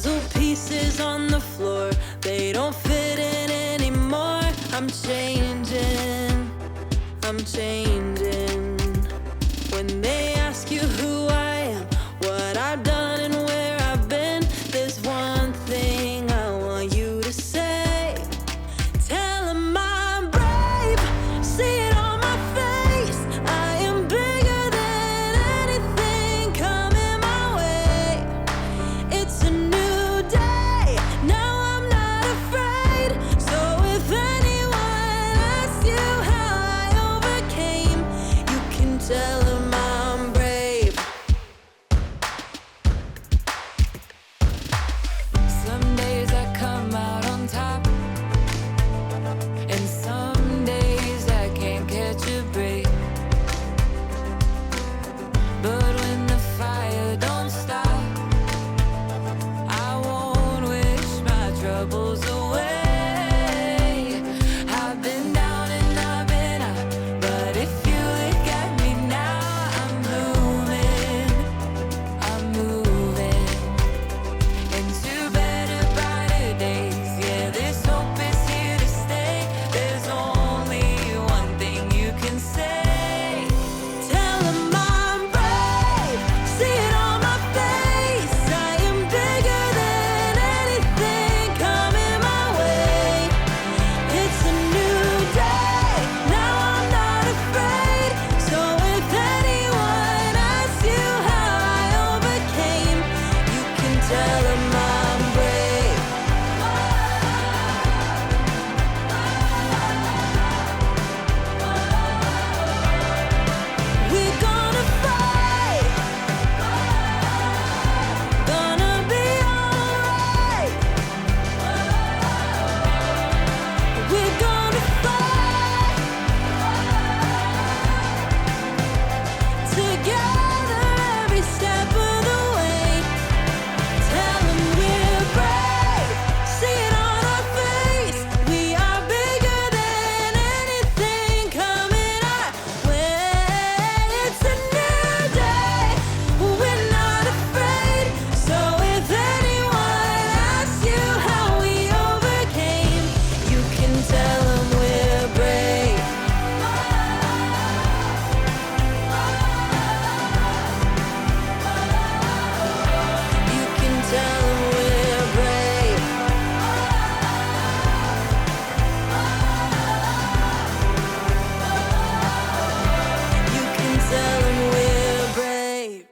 Puzzle pieces on the floor, they don't fit in anymore. I'm changing, I'm changing. When they ask you who I am, what I've done and where I've been, there's one thing I want you to say. Tell 'em I'm brave, see it on my face. I am bigger than anything coming my way. It's a new day, now I'm not afraid. So if anyone asks you how I overcame, you can tell 'em I'm brave. Some days I come out on top, and some days I can't catch a break. But when the fire don't stop, I won't wish my troubles away. I've been down and I've been up, but if you look at me now, I'm moving into better, brighter days. Yeah, this hope is here to stay. There's only one thing you can say. Tell 'em I'm brave, see it on my face. I am bigger than anything coming my way. It's a new day, now I'm not afraid. So if anyone asks you how I overcame, you can tell 'em I'm brave. We're gonna fight, gonna be alright. We're gonna fight together every step of the way. Tell 'em we're brave, see it on our face. We are bigger than anything coming our way. It's a new day, we're not afraid. So if anyone asks you how we overcame, you can tell 'em we're brave. You can tell 'em we're brave. You can tell 'em we're brave.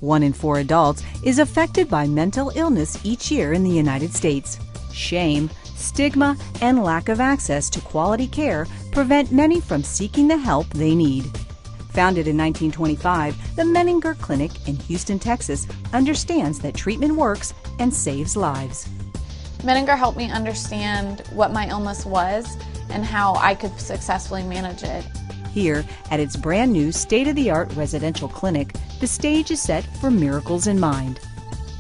One in 4 adults is affected by mental illness each year in the United States. Shame, stigma, and lack of access to quality care prevent many from seeking the help they need. Founded in 1925, the Menninger Clinic in Houston, Texas, understands that treatment works and saves lives. Menninger helped me understand what my illness was and how I could successfully manage it. Here, at its brand new state-of-the-art residential clinic, the stage is set for miracles in mind.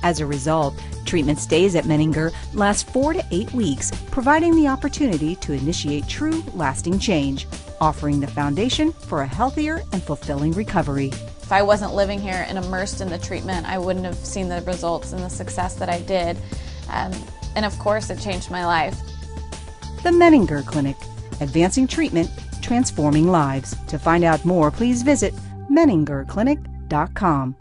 As a result, treatment stays at Menninger last 4 to 8 weeks, providing the opportunity to initiate true, lasting change, offering the foundation for a healthier and fulfilling recovery. If I wasn't living here and immersed in the treatment, I wouldn't have seen the results and the success that I did. And of course, it changed my life. The Menninger Clinic, advancing treatment, transforming lives. To find out more, please visit menningerclinic.com.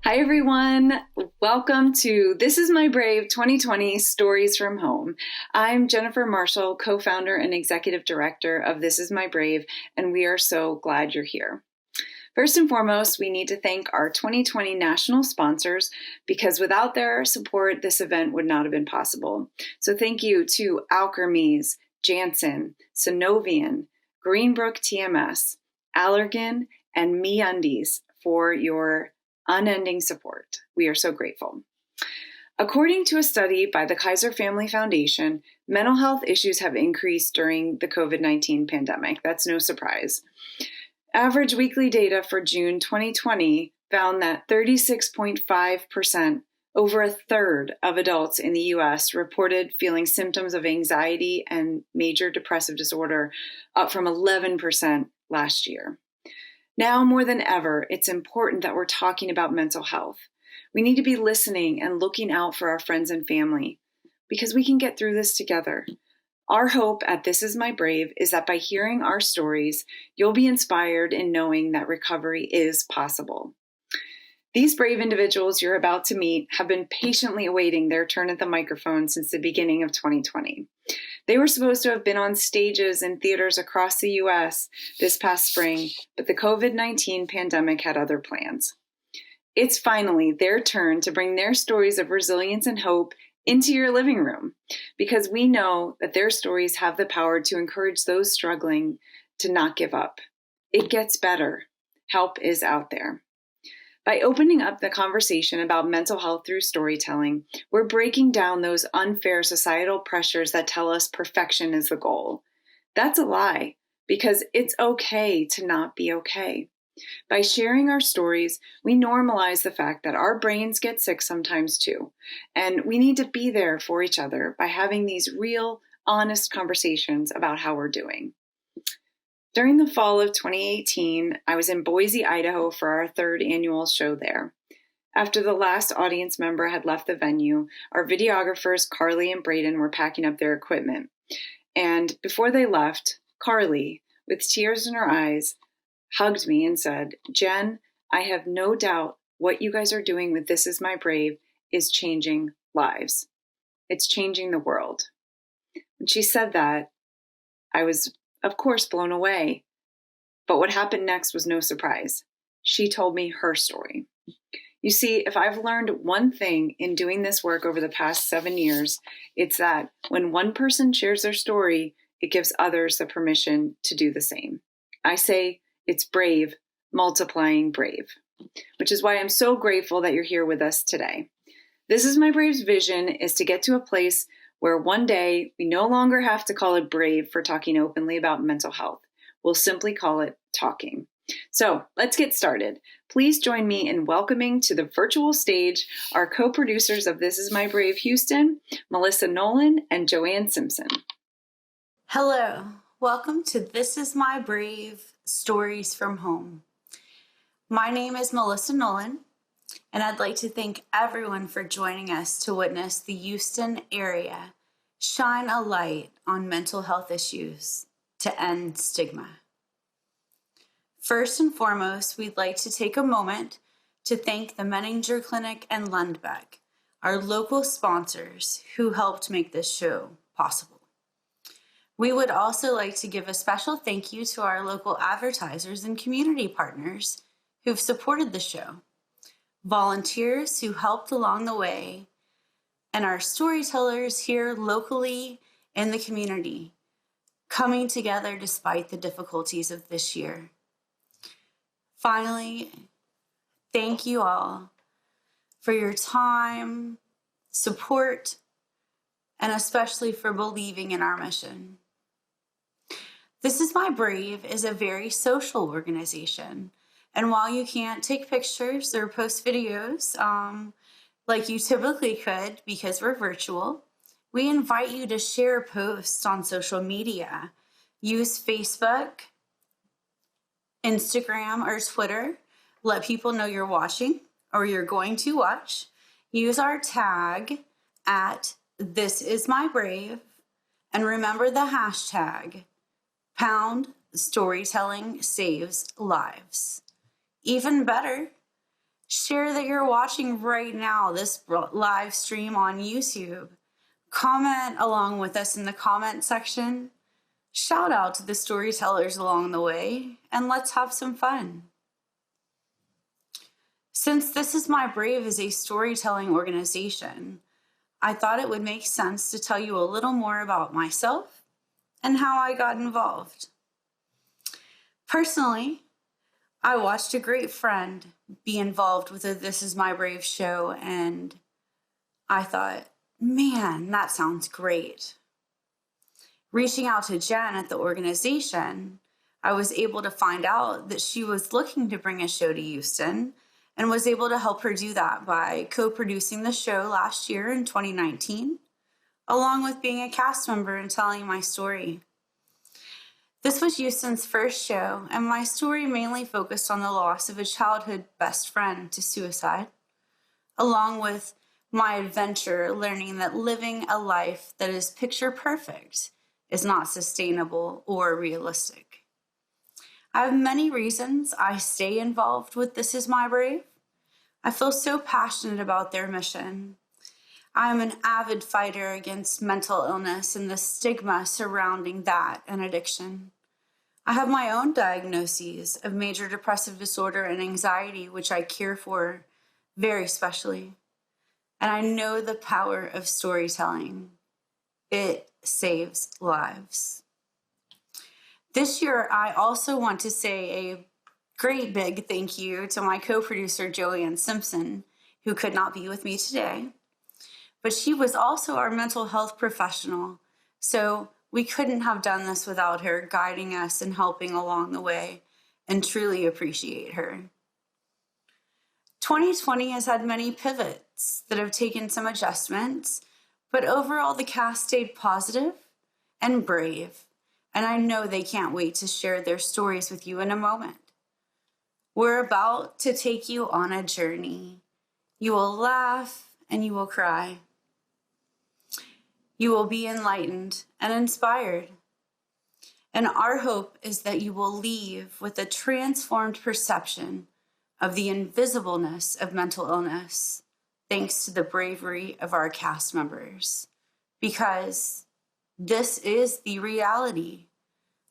Hi everyone, welcome to This Is My Brave 2020 Stories from Home. I'm Jennifer Marshall, co-founder and executive director of This Is My Brave, and we are so glad you're here. First and foremost, we need to thank our 2020 national sponsors because without their support, this event would not have been possible. So thank you to Alkermes, Janssen, Synovian, Greenbrook TMS, Allergan, and MeUndies for your unending support. We are so grateful. According to a study by the Kaiser Family Foundation, mental health issues have increased during the COVID-19 pandemic. That's no surprise. Average weekly data for June 2020 found that 36.5%, over a third of adults in the US reported feeling symptoms of anxiety and major depressive disorder, up from 11% last year. Now more than ever, it's important that we're talking about mental health. We need to be listening and looking out for our friends and family because we can get through this together. Our hope at This Is My Brave is that by hearing our stories, you'll be inspired in knowing that recovery is possible. These brave individuals you're about to meet have been patiently awaiting their turn at the microphone since the beginning of 2020. They were supposed to have been on stages in theaters across the U.S. this past spring, but the COVID-19 pandemic had other plans. It's finally their turn to bring their stories of resilience and hope into your living room, because we know that their stories have the power to encourage those struggling to not give up. It gets better. Help is out there. By opening up the conversation about mental health through storytelling, we're breaking down those unfair societal pressures that tell us perfection is the goal. That's a lie, because it's okay to not be okay. By sharing our stories, we normalize the fact that our brains get sick sometimes too, and we need to be there for each other by having these real, honest conversations about how we're doing. During the fall of 2018, I was in Boise, Idaho for our third annual show there. After the last audience member had left the venue, our videographers Carly and Braden were packing up their equipment. And before they left, Carly, with tears in her eyes, hugged me and said, "Jen, I have no doubt what you guys are doing with This Is My Brave is changing lives. It's changing the world." When she said that, I was of course blown away. But what happened next was no surprise. She told me her story. You see, if I've learned one thing in doing this work over the past 7 years, it's that when one person shares their story, it gives others the permission to do the same. I say it's brave, multiplying brave, which is why I'm so grateful that you're here with us today. This Is My Brave's vision is to get to a place where one day we no longer have to call it brave for talking openly about mental health. We'll simply call it talking. So let's get started. Please join me in welcoming to the virtual stage our co-producers of This Is My Brave Houston, Melissa Nolan and Joanne Simpson. Hello, welcome to This Is My Brave Stories from Home. My name is Melissa Nolan, and I'd like to thank everyone for joining us to witness the Houston area shine a light on mental health issues to end stigma. First and foremost, we'd like to take a moment to thank the Menninger Clinic and Lundbeck, our local sponsors who helped make this show possible. We would also like to give a special thank you to our local advertisers and community partners who've supported the show, volunteers who helped along the way, and our storytellers here locally in the community, coming together despite the difficulties of this year. Finally, thank you all for your time, support, and especially for believing in our mission. This Is My Brave is a very social organization. And while you can't take pictures or post videos like you typically could because we're virtual, we invite you to share posts on social media. Use Facebook, Instagram, or Twitter. Let people know you're watching or you're going to watch. Use our tag at This Is My Brave. And remember the hashtag #Storytelling Saves Lives. Even better, share that you're watching right now this live stream on YouTube. Comment along with us in the comment section. Shout out to the storytellers along the way, and let's have some fun. Since This Is My Brave is a storytelling organization, I thought it would make sense to tell you a little more about myself and how I got involved. Personally, I watched a great friend be involved with the This Is My Brave show, and I thought, man, that sounds great. Reaching out to Jen at the organization, I was able to find out that she was looking to bring a show to Houston and was able to help her do that by co-producing the show last year in 2019, along with being a cast member and telling my story. This was Houston's first show, and my story mainly focused on the loss of a childhood best friend to suicide, along with my adventure learning that living a life that is picture perfect is not sustainable or realistic. I have many reasons I stay involved with This Is My Brave. I feel so passionate about their mission. I am an avid fighter against mental illness and the stigma surrounding that and addiction. I have my own diagnoses of major depressive disorder and anxiety, which I care for very specially. And I know the power of storytelling. It saves lives. This year, I also want to say a great big thank you to my co-producer, Joanne Simpson, who could not be with me today. But she was also our mental health professional, so we couldn't have done this without her guiding us and helping along the way, and truly appreciate her. 2020 has had many pivots that have taken some adjustments, but overall the cast stayed positive and brave, and I know they can't wait to share their stories with you in a moment. We're about to take you on a journey. You will laugh and you will cry. You will be enlightened and inspired. And our hope is that you will leave with a transformed perception of the invisibleness of mental illness, thanks to the bravery of our cast members. Because this is the reality.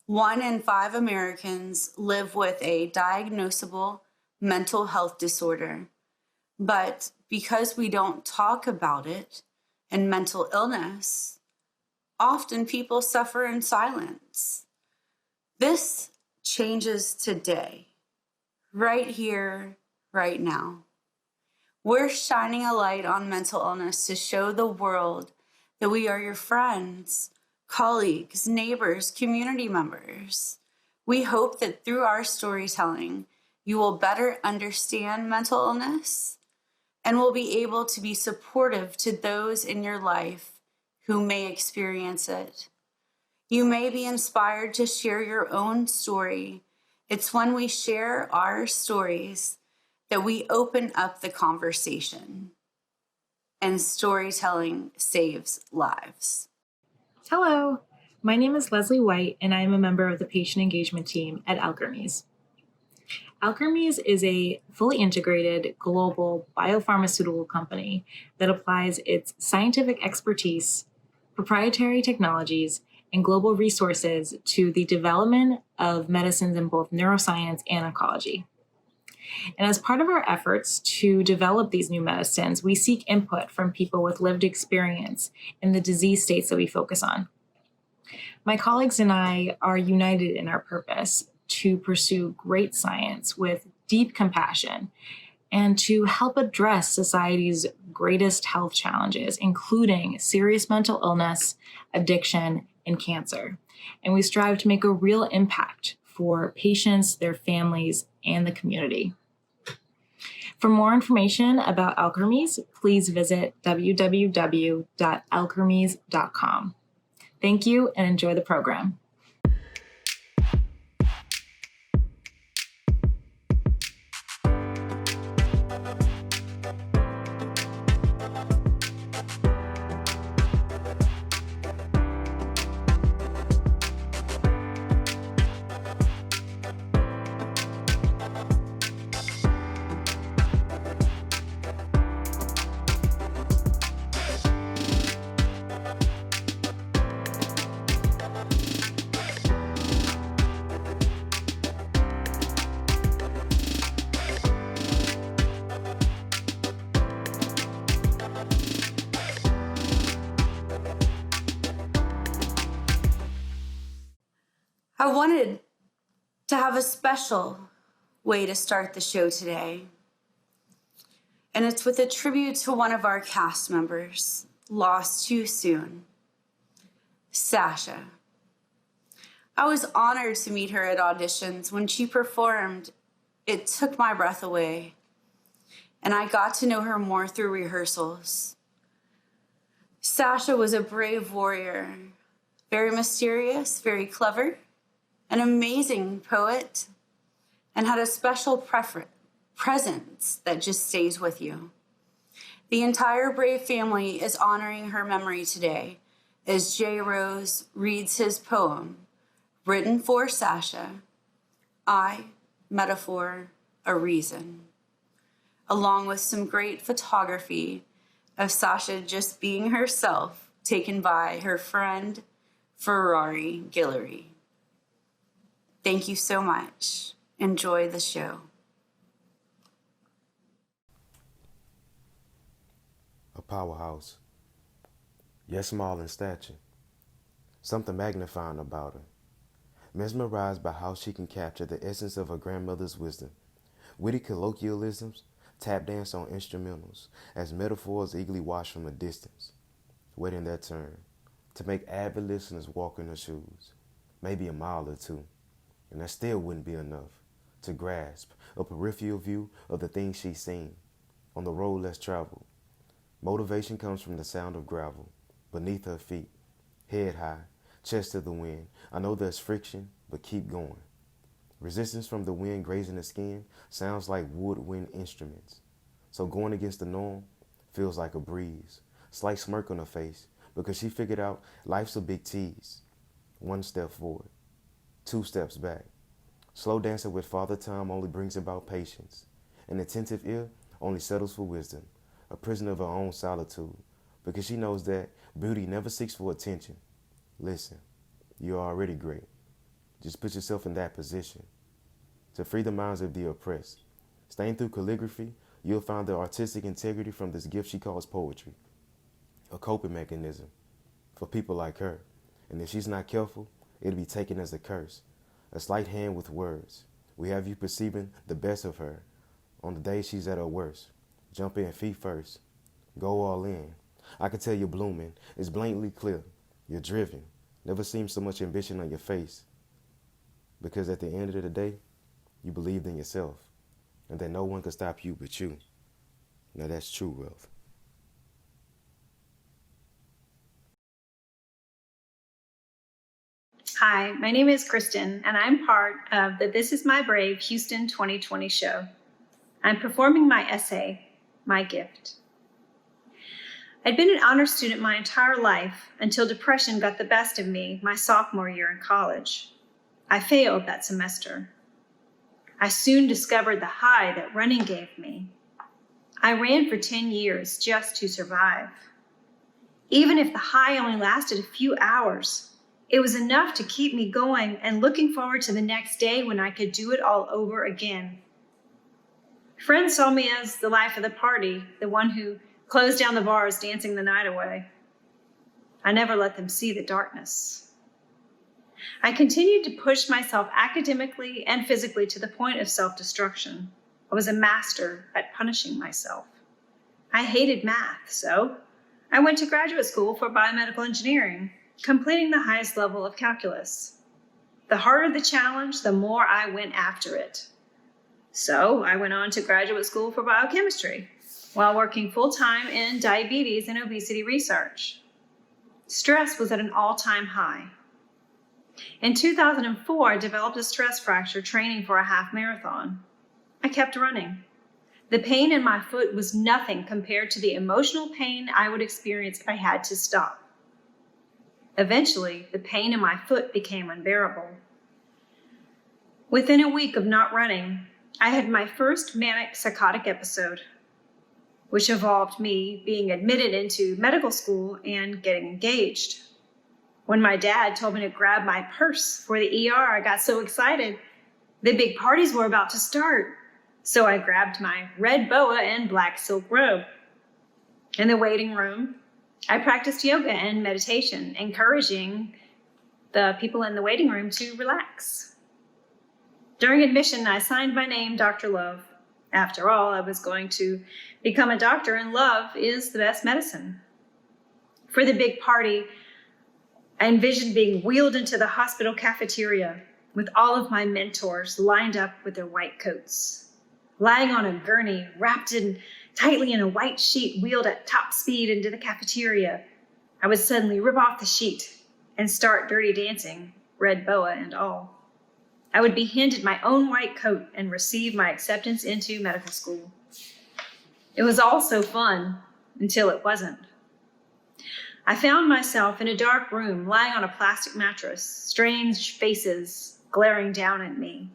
1 in 5 Americans live with a diagnosable mental health disorder. But because we don't talk about it and mental illness, often people suffer in silence. This changes today, right here, right now. We're shining a light on mental illness to show the world that we are your friends, colleagues, neighbors, community members. We hope that through our storytelling, you will better understand mental illness and will be able to be supportive to those in your life who may experience it. You may be inspired to share your own story. It's when we share our stories that we open up the conversation. And storytelling saves lives. Hello, my name is Leslie White, and I am a member of the patient engagement team at Alkermes. Alkermes is a fully integrated global biopharmaceutical company that applies its scientific expertise, proprietary technologies, and global resources to the development of medicines in both neuroscience and oncology. And as part of our efforts to develop these new medicines, we seek input from people with lived experience in the disease states that we focus on. My colleagues and I are united in our purpose to pursue great science with deep compassion and to help address society's greatest health challenges, including serious mental illness, addiction, and cancer. And we strive to make a real impact for patients, their families, and the community. For more information about Alkermes, please visit www.alkermes.com. Thank you and enjoy the program. I wanted to have a special way to start the show today. And it's with a tribute to one of our cast members, lost too soon, Sasha. I was honored to meet her at auditions. When she performed, it took my breath away, and I got to know her more through rehearsals. Sasha was a brave warrior, very mysterious, very clever, an amazing poet, and had a special presence that just stays with you. The entire Brave family is honoring her memory today as J. Rose reads his poem, written for Sasha, I, Metaphor, a Reason, along with some great photography of Sasha just being herself, taken by her friend, Farrari Guillory. Thank you so much. Enjoy the show. A powerhouse, yet small in stature. Something magnifying about her. Mesmerized by how she can capture the essence of her grandmother's wisdom. Witty colloquialisms, tap dance on instrumentals, as metaphors eagerly watch from a distance, waiting their turn to make avid listeners walk in her shoes, maybe a mile or two. And that still wouldn't be enough to grasp a peripheral view of the things she's seen on the road less traveled. Motivation comes from the sound of gravel beneath her feet, head high, chest to the wind. I know there's friction, but keep going. Resistance from the wind grazing the skin sounds like woodwind instruments. So going against the norm feels like a breeze. Slight smirk on her face because she figured out life's a big tease. 1 step forward. 2 steps back. Slow dancing with Father Time only brings about patience. An attentive ear only settles for wisdom, a prisoner of her own solitude, because she knows that beauty never seeks for attention. Listen, you're already great. Just put yourself in that position. To free the minds of the oppressed. Staying through calligraphy, you'll find the artistic integrity from this gift she calls poetry. A coping mechanism for people like her. And if she's not careful, it'll be taken as a curse, a slight hand with words. We have you perceiving the best of her on the day she's at her worst. Jump in feet first. Go all in. I can tell you're blooming. It's blatantly clear. You're driven. Never seems so much ambition on your face. Because at the end of the day, you believed in yourself and that no one could stop you but you. Now that's true wealth. Hi, my name is Kristen, and I'm part of the This Is My Brave Houston 2020 show. I'm performing my essay, My Gift. I'd been an honor student my entire life until depression got the best of me my sophomore year in college. I failed that semester. I soon discovered the high that running gave me. I ran for 10 years just to survive. Even if the high only lasted a few hours, It was enough to keep me going and looking forward to the next day when I could do it all over again. Friends saw me as the life of the party, the one who closed down the bars, dancing the night away. I never let them see the darkness. I continued to push myself academically and physically to the point of self-destruction. I was a master at punishing myself. I hated math, so I went to graduate school for biomedical engineering, completing the highest level of calculus. The harder the challenge, the more I went after it. So I went on to graduate school for biochemistry while working full-time in diabetes and obesity research. Stress was at an all-time high. In 2004, I developed a stress fracture training for a half marathon. I kept running. The pain in my foot was nothing compared to the emotional pain I would experience if I had to stop. Eventually, the pain in my foot became unbearable. Within a week of not running, I had my first manic psychotic episode, which involved me being admitted into medical school and getting engaged. When my dad told me to grab my purse for the ER, I got so excited. The big parties were about to start. So I grabbed my red boa and black silk robe. In the waiting room, I practiced yoga and meditation, encouraging the people in the waiting room to relax. During admission, I signed my name, Dr. Love. After all, I was going to become a doctor, and love is the best medicine. For the big party, I envisioned being wheeled into the hospital cafeteria with all of my mentors lined up with their white coats, lying on a gurney, wrapped tightly in a white sheet, wheeled at top speed into the cafeteria. I would suddenly rip off the sheet and start dirty dancing, red boa and all. I would be handed my own white coat and receive my acceptance into medical school. It was all so fun until it wasn't. I found myself in a dark room, lying on a plastic mattress, strange faces glaring down at me.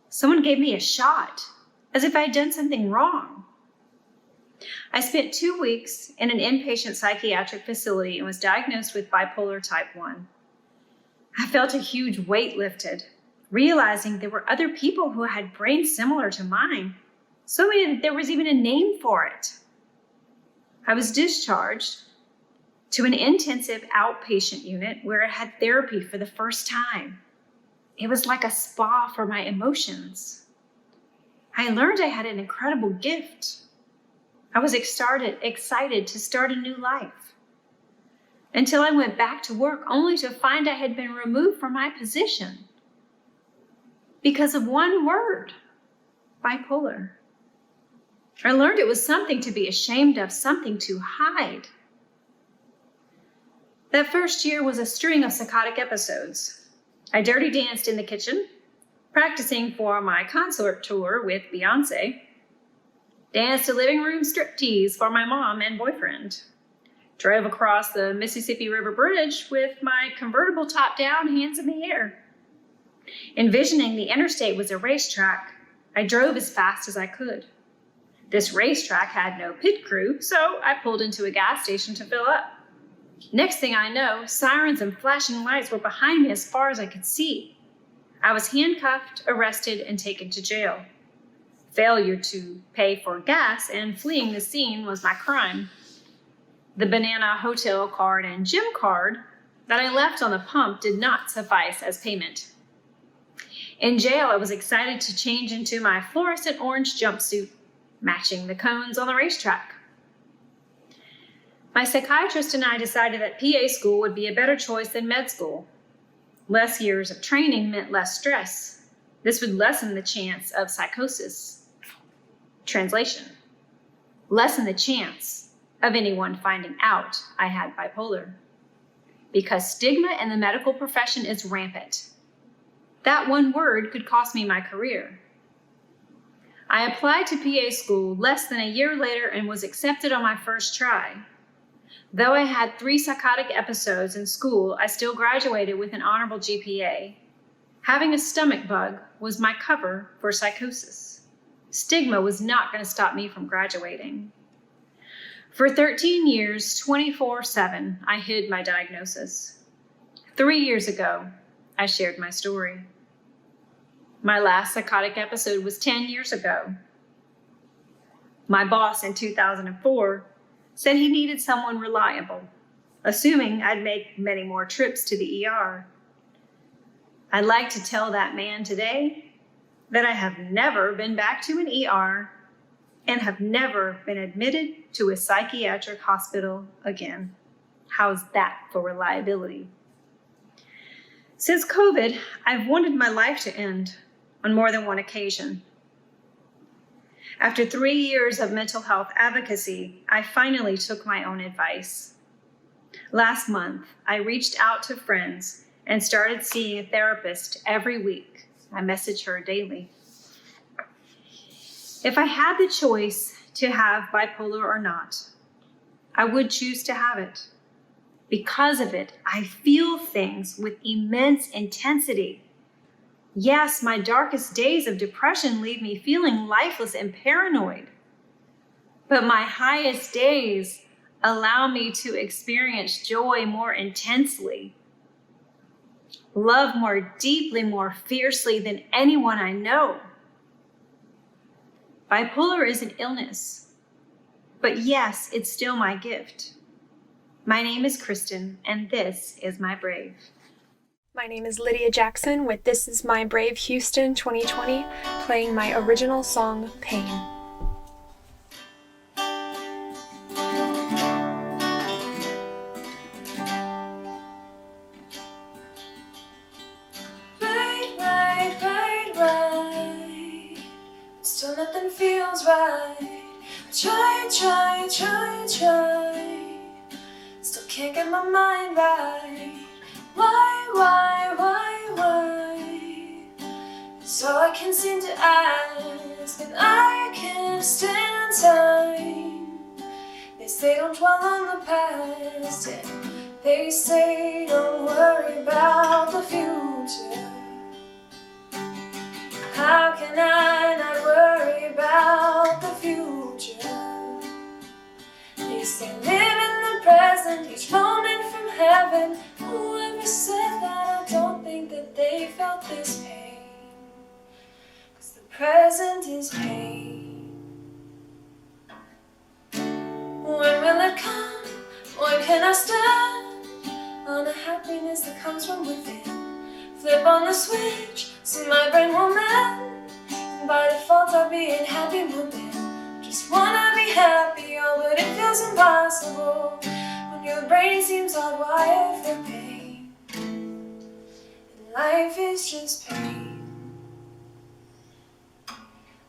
Someone gave me a shot, as if I had done something wrong. I spent 2 weeks in an inpatient psychiatric facility and was diagnosed with bipolar type 1. I felt a huge weight lifted, realizing there were other people who had brains similar to mine, so many that there was even a name for it. I was discharged to an intensive outpatient unit where I had therapy for the first time. It was like a spa for my emotions. I learned I had an incredible gift. I was excited to start a new life, until I went back to work only to find I had been removed from my position because of one word, bipolar. I learned it was something to be ashamed of, something to hide. That first year was a string of psychotic episodes. I dirty danced in the kitchen, practicing for my concert tour with Beyonce, danced a living room striptease for my mom and boyfriend, drove across the Mississippi River Bridge with my convertible top down, hands in the air. Envisioning the interstate was a racetrack, I drove as fast as I could. This racetrack had no pit crew, so I pulled into a gas station to fill up. Next thing I know, sirens and flashing lights were behind me as far as I could see. I was handcuffed, arrested, and taken to jail. Failure to pay for gas and fleeing the scene was my crime. The banana hotel card and gym card that I left on the pump did not suffice as payment. In jail, I was excited to change into my fluorescent orange jumpsuit, matching the cones on the racetrack. My psychiatrist and I decided that PA school would be a better choice than med school. Less years of training meant less stress. This would lessen the chance of psychosis. Translation: lessen the chance of anyone finding out I had bipolar. Because stigma in the medical profession is rampant. That one word could cost me my career. I applied to PA school less than a year later and was accepted on my first try. Though I had 3 psychotic episodes in school, I still graduated with an honorable GPA. Having a stomach bug was my cover for psychosis. Stigma was not going to stop me from graduating. For 13 years, 24/7, I hid my diagnosis. 3 years ago, I shared my story. My last psychotic episode was 10 years ago. My boss in 2004 said he needed someone reliable, assuming I'd make many more trips to the ER. I'd like to tell that man today that I have never been back to an ER and have never been admitted to a psychiatric hospital again. How's that for reliability? Since COVID, I've wanted my life to end on more than one occasion. After 3 years of mental health advocacy, I finally took my own advice. Last month, I reached out to friends and started seeing a therapist every week. I message her daily. If I had the choice to have bipolar or not, I would choose to have it. Because of it, I feel things with immense intensity. Yes, my darkest days of depression leave me feeling lifeless and paranoid. But my highest days allow me to experience joy more intensely, love more deeply, more fiercely than anyone I know. Bipolar is an illness, but yes, it's still my gift. My name is Kristen, and this is My Brave. My name is Lydia Jackson with This Is My Brave Houston 2020, playing my original song, Pain. Right. Still nothing feels right. Try. Still can't get my mind right. Why? It's all I can seem to ask, and I can't stand time. They say don't dwell on the past, and they say don't worry about the future. How can I not worry about the future? They say live in the present, each moment from heaven. Whoever said that, I don't think that they felt this pain. 'Cause the present is pain. When will it come? When can I stand on the happiness that comes from within? Flip on the switch, so my brain will mend. And by default I'll be in happy mood then. Just wanna be happy, oh, but it feels impossible when your brain seems hardwired for pain. And life is just pain.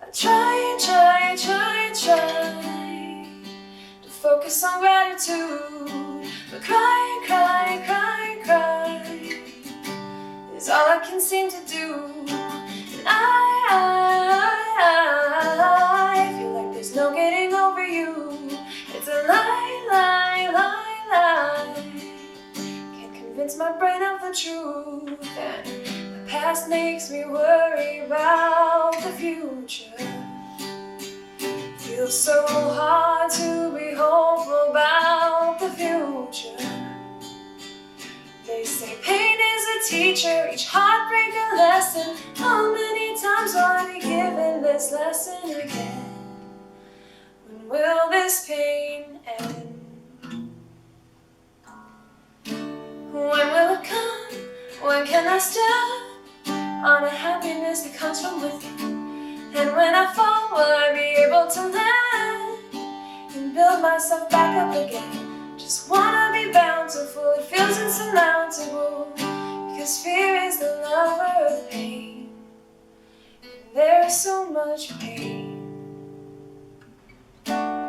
I try to focus on gratitude, but cry is all I can seem to do. And I feel like there's no getting over you. It's a lie. Can't convince my brain of the truth, and the past makes me worry about the future. Feels so hard to be hopeful about the future. They say pain is a teacher, each heartbreak a lesson. How many times will I be given this lesson again? When will this pain end? When will it come? When can I stand on a happiness that comes from within? And when I fall, will I be able to land and build myself back up again? Just wanna be bountiful, it feels insurmountable, because fear is the lover of pain, and there's so much pain.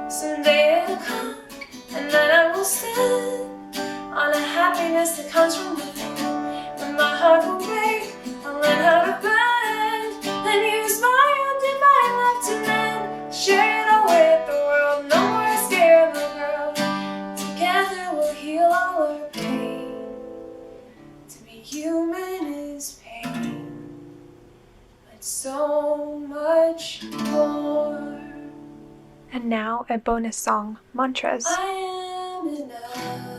Someday it'll come, and then I will stand on a happiness that comes from within. When my heart will break, I'll learn how to bend and use my own divine love to mend. Share it all with the world, no more scared little girl. Together we'll heal all our pain. To be human is pain, but so much more. And now a bonus song, Mantras. I am enough.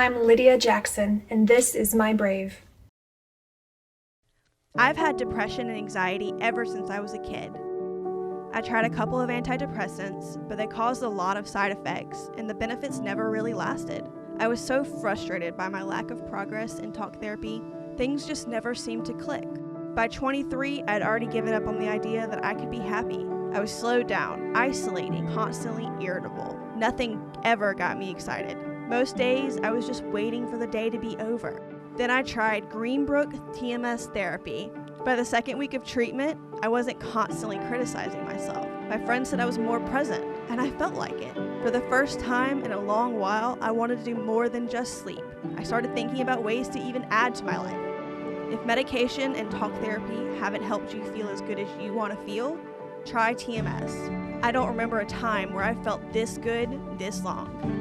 I'm Lydia Jackson, and this is my Brave. I've had depression and anxiety ever since I was a kid. I tried a couple of antidepressants, but they caused a lot of side effects, and the benefits never really lasted. I was so frustrated by my lack of progress in talk therapy, things just never seemed to click. By 23, I'd already given up on the idea that I could be happy. I was slowed down, isolating, constantly irritable. Nothing ever got me excited. Most days, I was just waiting for the day to be over. Then I tried Greenbrook TMS therapy. By the second week of treatment, I wasn't constantly criticizing myself. My friends said I was more present, and I felt like it. For the first time in a long while, I wanted to do more than just sleep. I started thinking about ways to even add to my life. If medication and talk therapy haven't helped you feel as good as you want to feel, try TMS. I don't remember a time where I felt this good this long.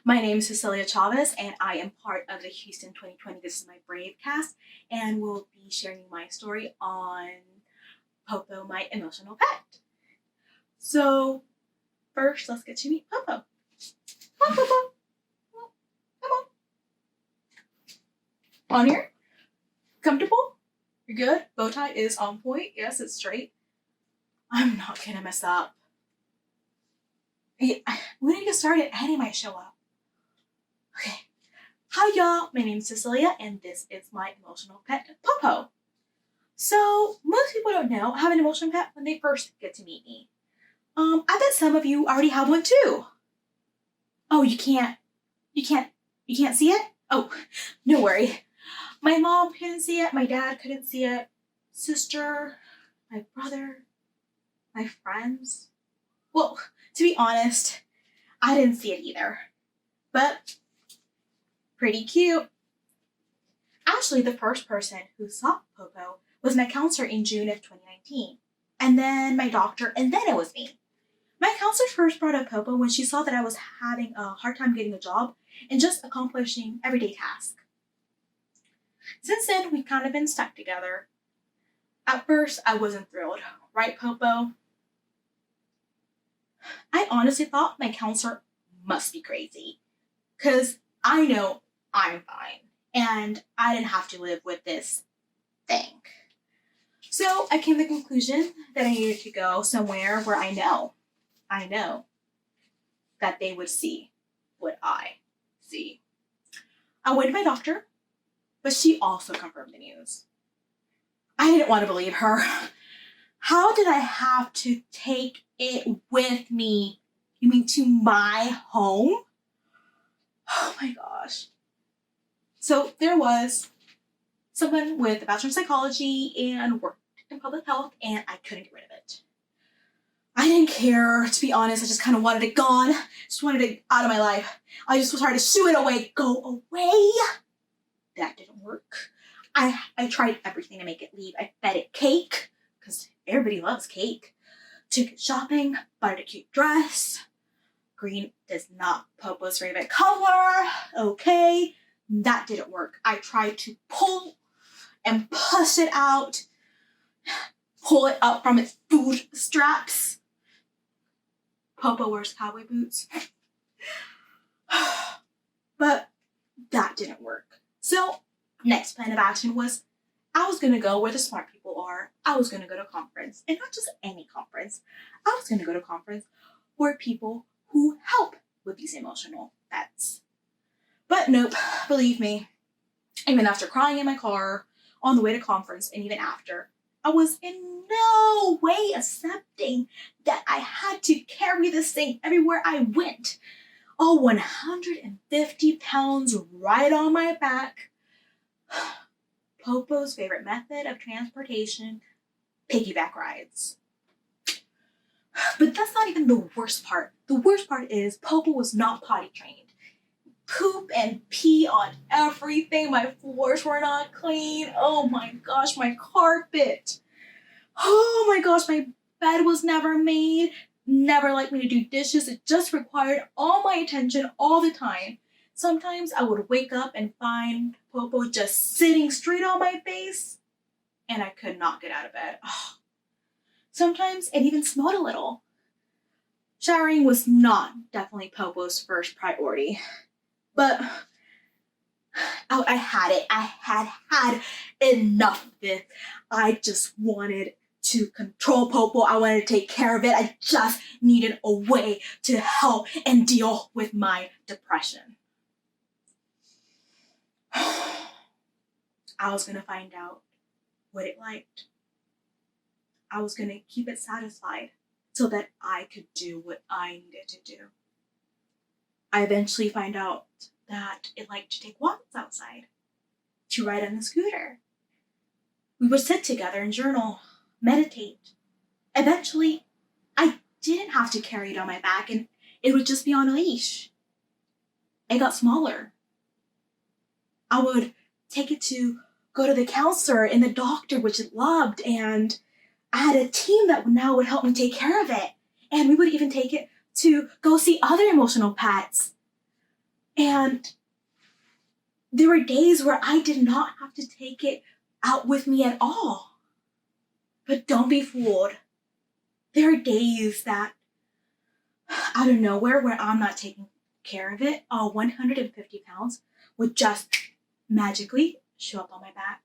My name is Cecelia Chavez, and I am part of the Houston 2020 This Is My Brave cast, and will be sharing my story on Popo, my emotional pet. So, first, let's get to meet Popo. Come on, Popo. Come on. On here. Comfortable? You're good? Bow tie is on point. Yes, it's straight. I'm not gonna mess up. Hey, we need to get started. Eddie might show up. Okay. Hi, y'all. My name is Cecelia, and this is my emotional pet, Popo. So, most people don't know I have an emotional pet when they first get to meet me. I bet some of you already have one too. Oh, you can't see it? Oh, no worry. My mom couldn't see it. My dad couldn't see it. Sister, my brother, my friends. Well, to be honest, I didn't see it either. But pretty cute. Actually, the first person who saw Popo was my counselor in June of 2019. And then my doctor, and then it was me. My counselor first brought up Popo when she saw that I was having a hard time getting a job and just accomplishing everyday tasks. Since then, we've kind of been stuck together. At first, I wasn't thrilled. Right, Popo? I honestly thought my counselor must be crazy. Because I know I'm fine. And I didn't have to live with this thing. So I came to the conclusion that I needed to go somewhere where I know that they would see what I see. I went to my doctor, but she also confirmed the news. I didn't want to believe her. How did I have to take it with me? You mean to my home? Oh my gosh. So there was someone with a bachelor in psychology and worked in public health, and I couldn't get rid of it. I didn't care, to be honest. I just kind of wanted it gone. Just wanted it out of my life. I just was trying to shoo it away. Go away. That didn't work. I tried everything to make it leave. I fed it cake, because everybody loves cake. Took it shopping, bought it a cute dress. Green is not Popo's favorite color. Okay, that didn't work. I tried to pull and push it out, pull it up from its food straps. Popo wears cowboy boots. But that didn't work. So, next plan of action was I was going to go where the smart people are. I was going to go to a conference. And not just any conference. I was going to go to a conference where people who help with these emotional pets. But nope, believe me, even after crying in my car on the way to conference and even after, I was in no way accepting that I had to carry this thing everywhere I went. All 150 pounds right on my back. Popo's favorite method of transportation, piggyback rides. But that's not even the worst part. The worst part is Popo was not potty trained. Poop and pee on everything. My floors were not clean. Oh my gosh, my carpet. Oh my gosh, my bed was never made. Never liked me to do dishes. It just required all my attention all the time. Sometimes I would wake up and find Popo just sitting straight on my face, and I could not get out of bed. Oh. Sometimes it even smelled a little. Showering was not definitely Popo's first priority, but I had it. I had enough of it. I just wanted to control Popo. I wanted to take care of it. I just needed a way to help and deal with my depression. I was going to find out what it liked. I was going to keep it satisfied so that I could do what I needed to do. I eventually find out that it liked to take walks outside, to ride on the scooter. We would sit together and journal, meditate. Eventually, I didn't have to carry it on my back and it would just be on a leash. It got smaller. I would take it to go to the counselor and the doctor, which it loved, and I had a team that now would help me take care of it. And we would even take it to go see other emotional pets. And there were days where I did not have to take it out with me at all. But don't be fooled. There are days that, out of nowhere, where I'm not taking care of it, 150 pounds would just magically show up on my back.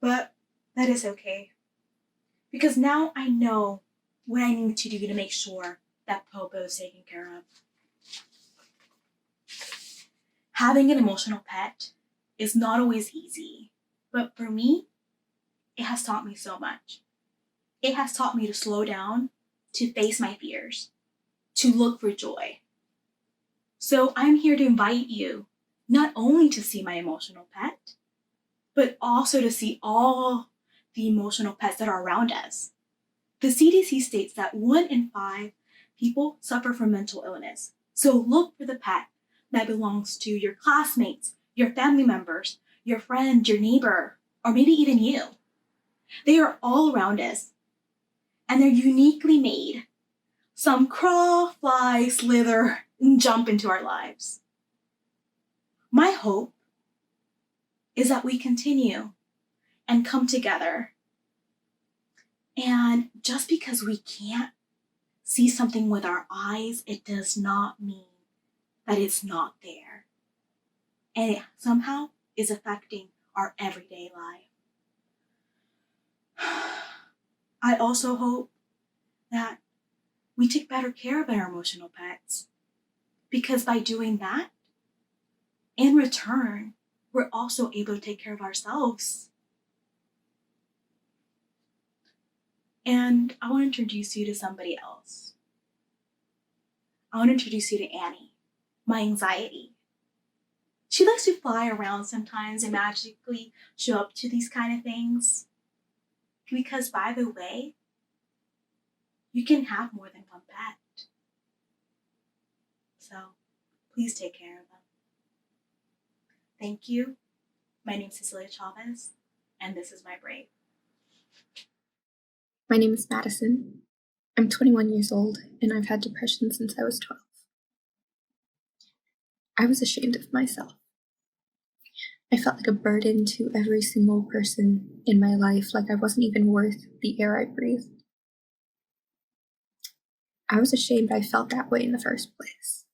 But that is okay. Because now I know what I need to do to make sure that Popo is taken care of. Having an emotional pet is not always easy, but for me, it has taught me so much. It has taught me to slow down, to face my fears, to look for joy. So I'm here to invite you not only to see my emotional pet, but also to see all the emotional pets that are around us. The CDC states that 1 in 5 people suffer from mental illness. So look for the pet that belongs to your classmates, your family members, your friend, your neighbor, or maybe even you. They are all around us, and they're uniquely made. Some crawl, fly, slither, and jump into our lives. My hope is that we continue and come together. And just because we can't see something with our eyes, it does not mean that it's not there. And it somehow is affecting our everyday life. I also hope that we take better care of our emotional pets, because by doing that, in return, we're also able to take care of ourselves. And I want to introduce you to somebody else. I want to introduce you to Annie, my anxiety. She likes to fly around sometimes and magically show up to these kind of things. Because, by the way, you can have more than one pet. So, please take care of them. Thank you. My name is Cecelia Chavez, and this is my Brave. My name is Madison. I'm 21 years old, and I've had depression since I was 12. I was ashamed of myself. I felt like a burden to every single person in my life, like I wasn't even worth the air I breathed. I was ashamed I felt that way in the first place.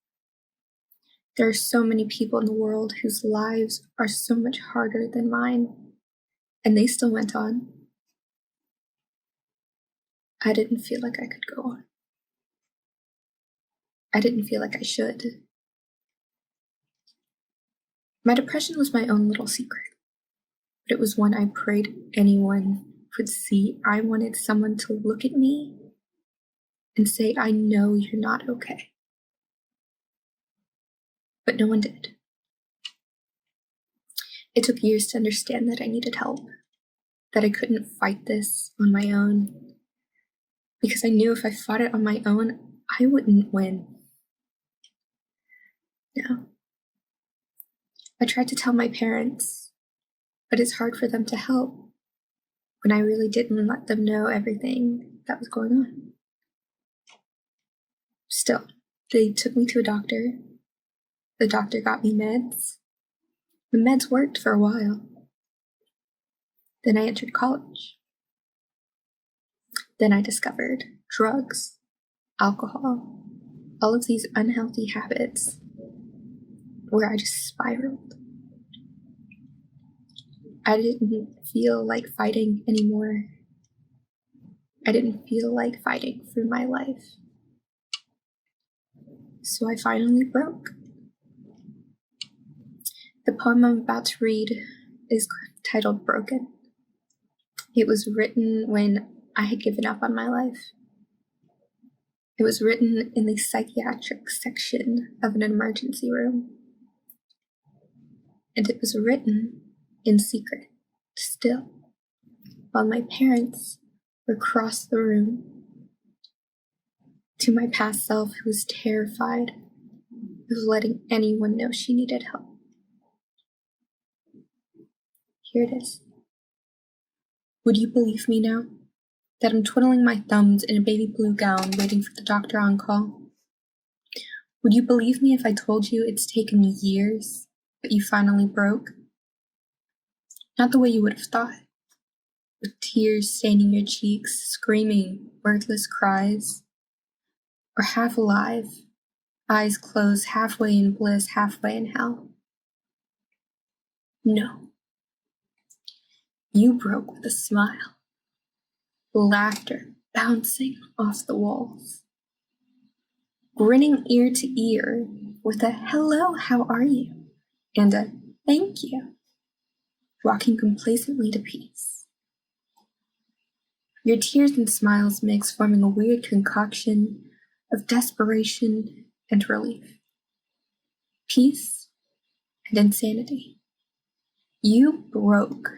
There are so many people in the world whose lives are so much harder than mine, and they still went on. I didn't feel like I could go on. I didn't feel like I should. My depression was my own little secret, but it was one I prayed anyone would see. I wanted someone to look at me and say, I know you're not okay. But no one did. It took years to understand that I needed help, that I couldn't fight this on my own, because I knew if I fought it on my own, I wouldn't win. No. I tried to tell my parents, but it's hard for them to help when I really didn't let them know everything that was going on. Still, they took me to a doctor. The doctor got me meds. The meds worked for a while. Then I entered college. Then I discovered drugs, alcohol, all of these unhealthy habits where I just spiraled. I didn't feel like fighting anymore. I didn't feel like fighting for my life. So I finally broke. The poem I'm about to read is titled Broken. It was written when I had given up on my life. It was written in the psychiatric section of an emergency room. And it was written in secret, still, while my parents were across the room, to my past self who was terrified of letting anyone know she needed help. Here it is. Would you believe me now that I'm twiddling my thumbs in a baby blue gown waiting for the doctor on call? Would you believe me if I told you it's taken years, but you finally broke? Not the way you would have thought, with tears staining your cheeks, screaming wordless cries, or half alive, eyes closed, halfway in bliss, halfway in hell. No. You broke with a smile, laughter bouncing off the walls, grinning ear to ear with a hello, how are you, and a thank you, walking complacently to peace. Your tears and smiles mix, forming a weird concoction of desperation and relief, peace and insanity. You broke,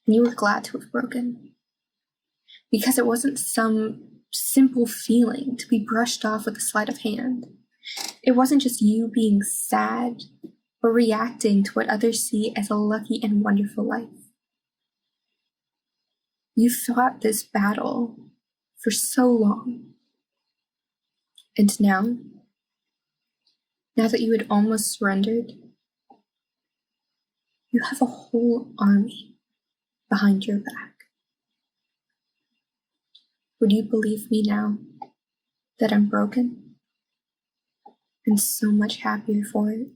and you were glad to have broken, because it wasn't some simple feeling to be brushed off with a sleight of hand. It wasn't just you being sad or reacting to what others see as a lucky and wonderful life. You fought this battle for so long. And now that you had almost surrendered, you have a whole army behind your back. Would you believe me now that I'm broken and so much happier for it?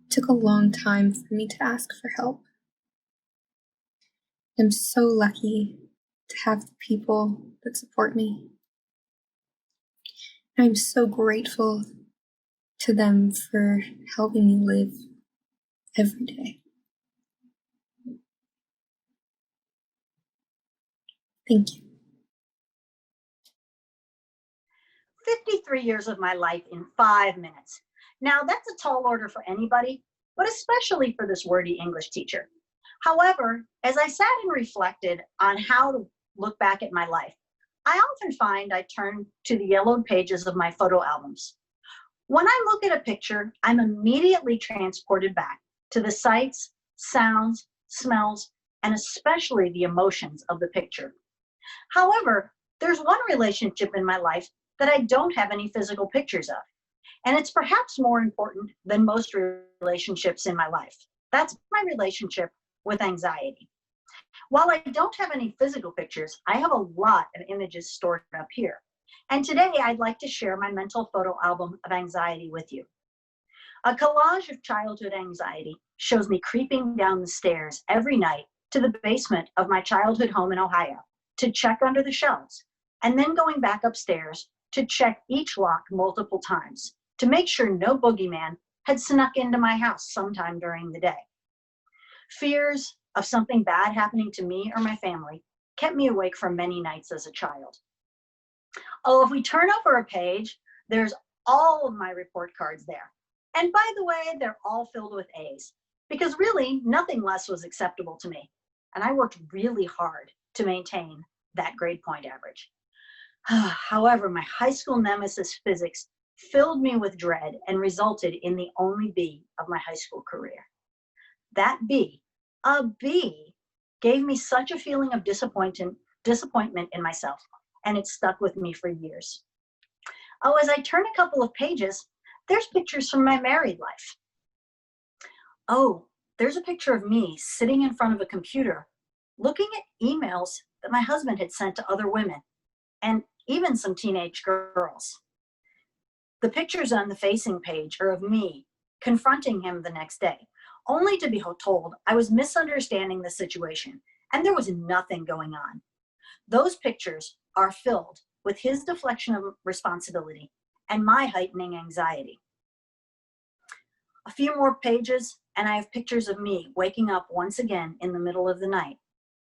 It took a long time for me to ask for help. I'm so lucky to have the people that support me. I'm so grateful to them for helping me live every day. Thank you. 53 years of my life in 5 minutes. Now, that's a tall order for anybody, but especially for this wordy English teacher. However, as I sat and reflected on how to look back at my life, I often find I turn to the yellowed pages of my photo albums. When I look at a picture, I'm immediately transported back to the sights, sounds, smells, and especially the emotions of the picture. However, there's one relationship in my life that I don't have any physical pictures of, and it's perhaps more important than most relationships in my life. That's my relationship with anxiety. While I don't have any physical pictures, I have a lot of images stored up here. And today I'd like to share my mental photo album of anxiety with you. A collage of childhood anxiety shows me creeping down the stairs every night to the basement of my childhood home in Ohio to check under the shelves, and then going back upstairs to check each lock multiple times to make sure no boogeyman had snuck into my house sometime during the day. Fears of something bad happening to me or my family kept me awake for many nights as a child. Oh, if we turn over a page, there's all of my report cards there. And by the way, they're all filled with A's, because really nothing less was acceptable to me. And I worked really hard to maintain that grade point average. However, my high school nemesis physics filled me with dread and resulted in the only B of my high school career. That B, a B, gave me such a feeling of disappointment in myself, and it stuck with me for years. Oh, as I turn a couple of pages, there's pictures from my married life. Oh, there's a picture of me sitting in front of a computer, looking at emails that my husband had sent to other women, and even some teenage girls. The pictures on the facing page are of me confronting him the next day, only to be told I was misunderstanding the situation and there was nothing going on. Those pictures are filled with his deflection of responsibility and my heightening anxiety. A few more pages, and I have pictures of me waking up once again in the middle of the night,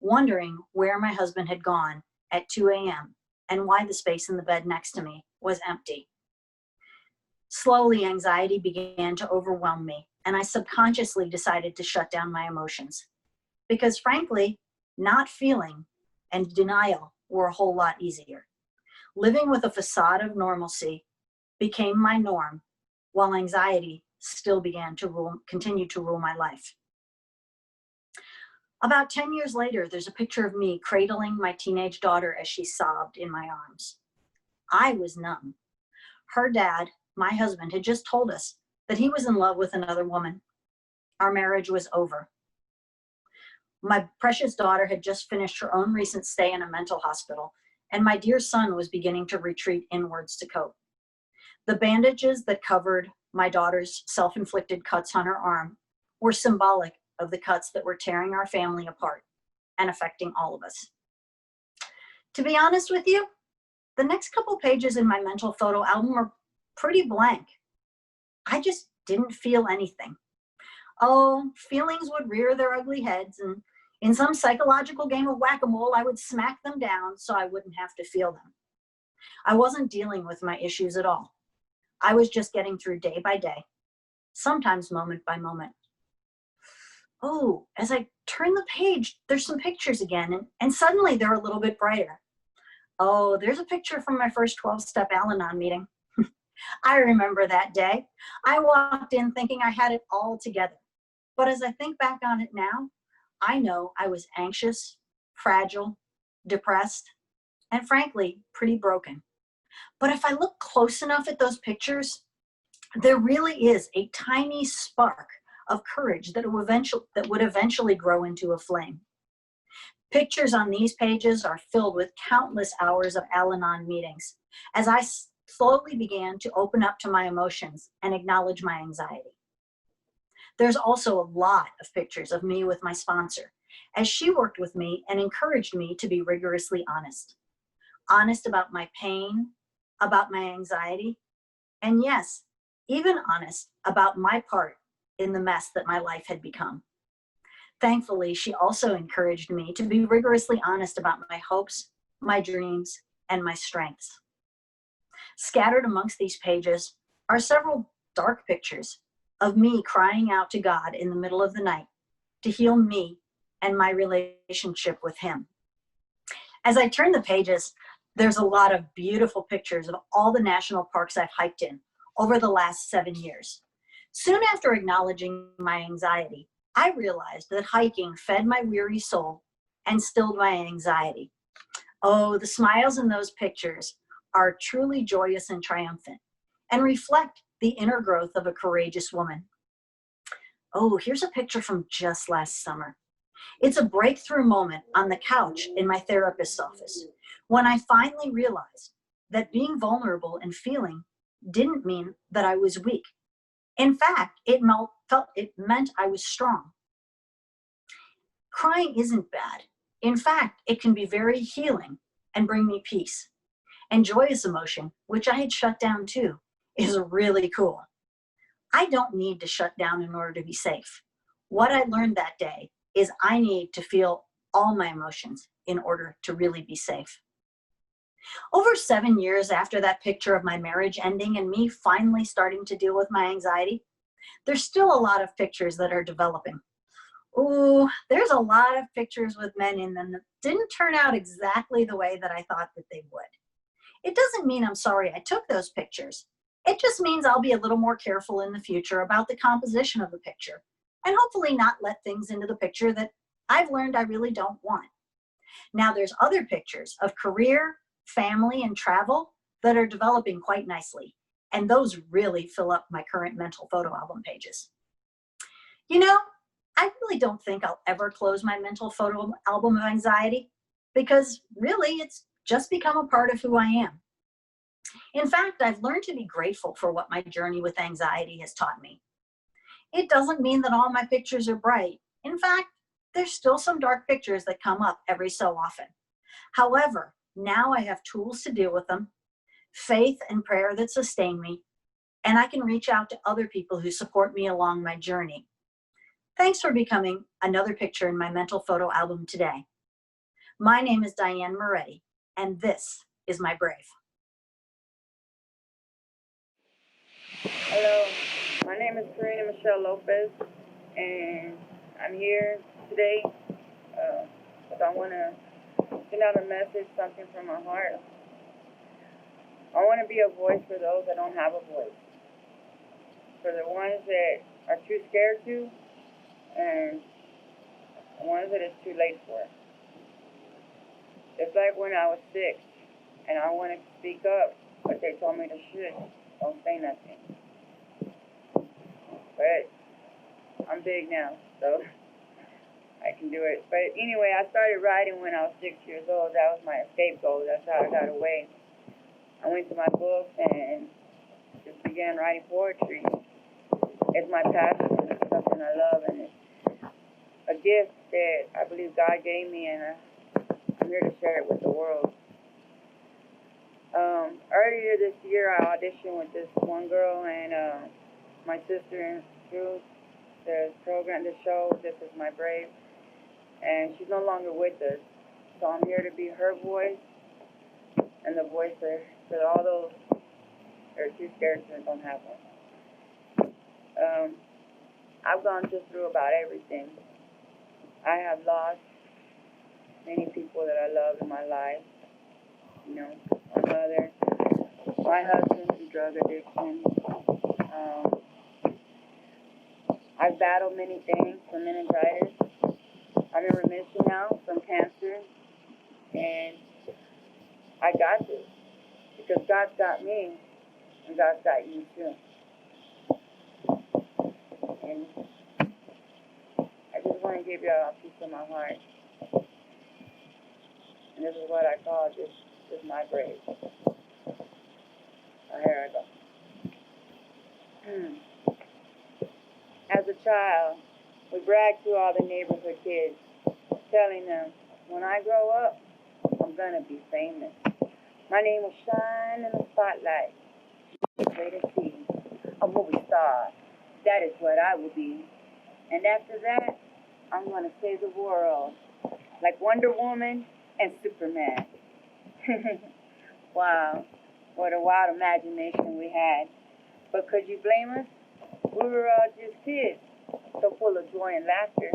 wondering where my husband had gone at 2 a.m. and why the space in the bed next to me was empty. Slowly, anxiety began to overwhelm me, and I subconsciously decided to shut down my emotions. Because frankly, not feeling and denial were a whole lot easier. Living with a facade of normalcy became my norm, while anxiety still began to continue to rule my life. About 10 years later, there's a picture of me cradling my teenage daughter as she sobbed in my arms. I was numb. Her dad, my husband, had just told us that he was in love with another woman. Our marriage was over. My precious daughter had just finished her own recent stay in a mental hospital, and my dear son was beginning to retreat inwards to cope. The bandages that covered my daughter's self-inflicted cuts on her arm were symbolic of the cuts that were tearing our family apart and affecting all of us. To be honest with you, the next couple pages in my mental photo album were pretty blank. I just didn't feel anything. Oh, feelings would rear their ugly heads, and in some psychological game of whack-a-mole, I would smack them down so I wouldn't have to feel them. I wasn't dealing with my issues at all. I was just getting through day by day, sometimes moment by moment. Oh, as I turn the page, there's some pictures again, and suddenly they're a little bit brighter. Oh, there's a picture from my first 12-step Al-Anon meeting. I remember that day. I walked in thinking I had it all together. But as I think back on it now, I know I was anxious, fragile, depressed, and frankly, pretty broken. But if I look close enough at those pictures, there really is a tiny spark of courage that would eventually grow into a flame. Pictures on these pages are filled with countless hours of Al-Anon meetings as I slowly began to open up to my emotions and acknowledge my anxiety. There's also a lot of pictures of me with my sponsor, as she worked with me and encouraged me to be rigorously honest. Honest about my pain, about my anxiety, and yes, even honest about my part in the mess that my life had become. Thankfully, she also encouraged me to be rigorously honest about my hopes, my dreams, and my strengths. Scattered amongst these pages are several dark pictures of me crying out to God in the middle of the night to heal me and my relationship with Him. As I turn the pages, there's a lot of beautiful pictures of all the national parks I've hiked in over the last 7 years. Soon after acknowledging my anxiety, I realized that hiking fed my weary soul and stilled my anxiety. Oh, the smiles in those pictures are truly joyous and triumphant and reflect the inner growth of a courageous woman. Oh, here's a picture from just last summer. It's a breakthrough moment on the couch in my therapist's office when I finally realized that being vulnerable and feeling didn't mean that I was weak. In fact, it meant I was strong. Crying isn't bad. In fact, it can be very healing and bring me peace. And joyous emotion, which I had shut down too, is really cool. I don't need to shut down in order to be safe. What I learned that day is I need to feel all my emotions in order to really be safe. Over 7 years after that picture of my marriage ending and me finally starting to deal with my anxiety, there's still a lot of pictures that are developing. Ooh, there's a lot of pictures with men in them that didn't turn out exactly the way that I thought that they would. It doesn't mean I'm sorry I took those pictures. It just means I'll be a little more careful in the future about the composition of the picture and hopefully not let things into the picture that I've learned I really don't want. Now there's other pictures of career, family, and travel that are developing quite nicely, and those really fill up my current mental photo album pages. You know, I really don't think I'll ever close my mental photo album of anxiety because really it's just become a part of who I am. In fact, I've learned to be grateful for what my journey with anxiety has taught me. It doesn't mean that all my pictures are bright. In fact, there's still some dark pictures that come up every so often. However, now I have tools to deal with them, faith and prayer that sustain me, and I can reach out to other people who support me along my journey. Thanks for becoming another picture in my mental photo album today. My name is Diane Moretti, and this is my brave. Hello, my name is Corrina Lopez, and I'm here today because I want to send out a message, something from my heart. I want to be a voice for those that don't have a voice, for the ones that are too scared to, and the ones that it's too late for. It's like when I was 6 and I wanted to speak up, but they told me to shush, don't say nothing. But I'm big now, so I can do it. But anyway, I started writing when I was 6 years old. That was my escape goal. That's how I got away. I went to my books and just began writing poetry. It's my passion. It's something I love, and it's a gift that I believe God gave me, and I'm here to share it with the world. Earlier this year, I auditioned with this one girl and my sister through the program, the show, This Is My Brave, and she's no longer with us. So I'm here to be her voice and the voice for all those that are too scared and don't have one. I've gone through about everything. I have lost many people that I love in my life. You know, my mother, my husband through drug addiction. I've battled many things from meningitis. I'm in remission now from cancer. And I got this because God's got me and God's got you too. And I just want to give you a piece of my heart. And this is what I call this is my brave. Here I go. As a child, we bragged to all the neighborhood kids, telling them, when I grow up, I'm going to be famous. My name will shine in the spotlight. Wait and see. A movie star. That is what I will be. And after that, I'm going to save the world. Like Wonder Woman and Superman. Wow. What a wild imagination we had. But could you blame us? We were all just kids, so full of joy and laughter.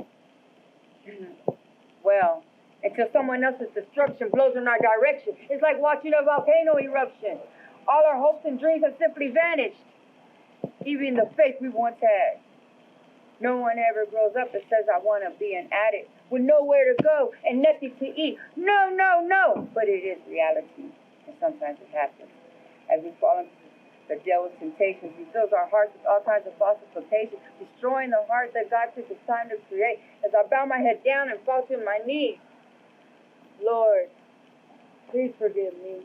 Well, until someone else's destruction blows in our direction. It's like watching a volcano eruption. All our hopes and dreams have simply vanished. Even the faith we once had. No one ever grows up and says, I want to be an addict with nowhere to go and nothing to eat. No, no, no. But it is reality, and sometimes it happens. As we fall into the devil's temptations, he fills our hearts with all kinds of falsification, destroying the heart that God took his time to create. As I bow my head down and fall to my knees, Lord, please forgive me.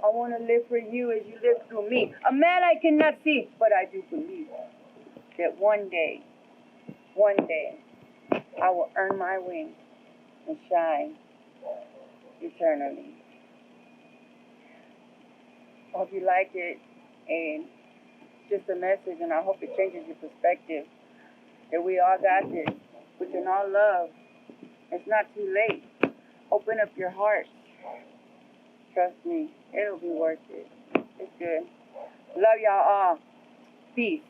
I want to live for you as you live through me. A man I cannot see, but I do believe that one day, I will earn my wings and shine eternally. I hope you like it, and just a message, and I hope it changes your perspective, that we all got this. We can all love. It's not too late. Open up your heart. Trust me, it'll be worth it. It's good. Love y'all all. Peace.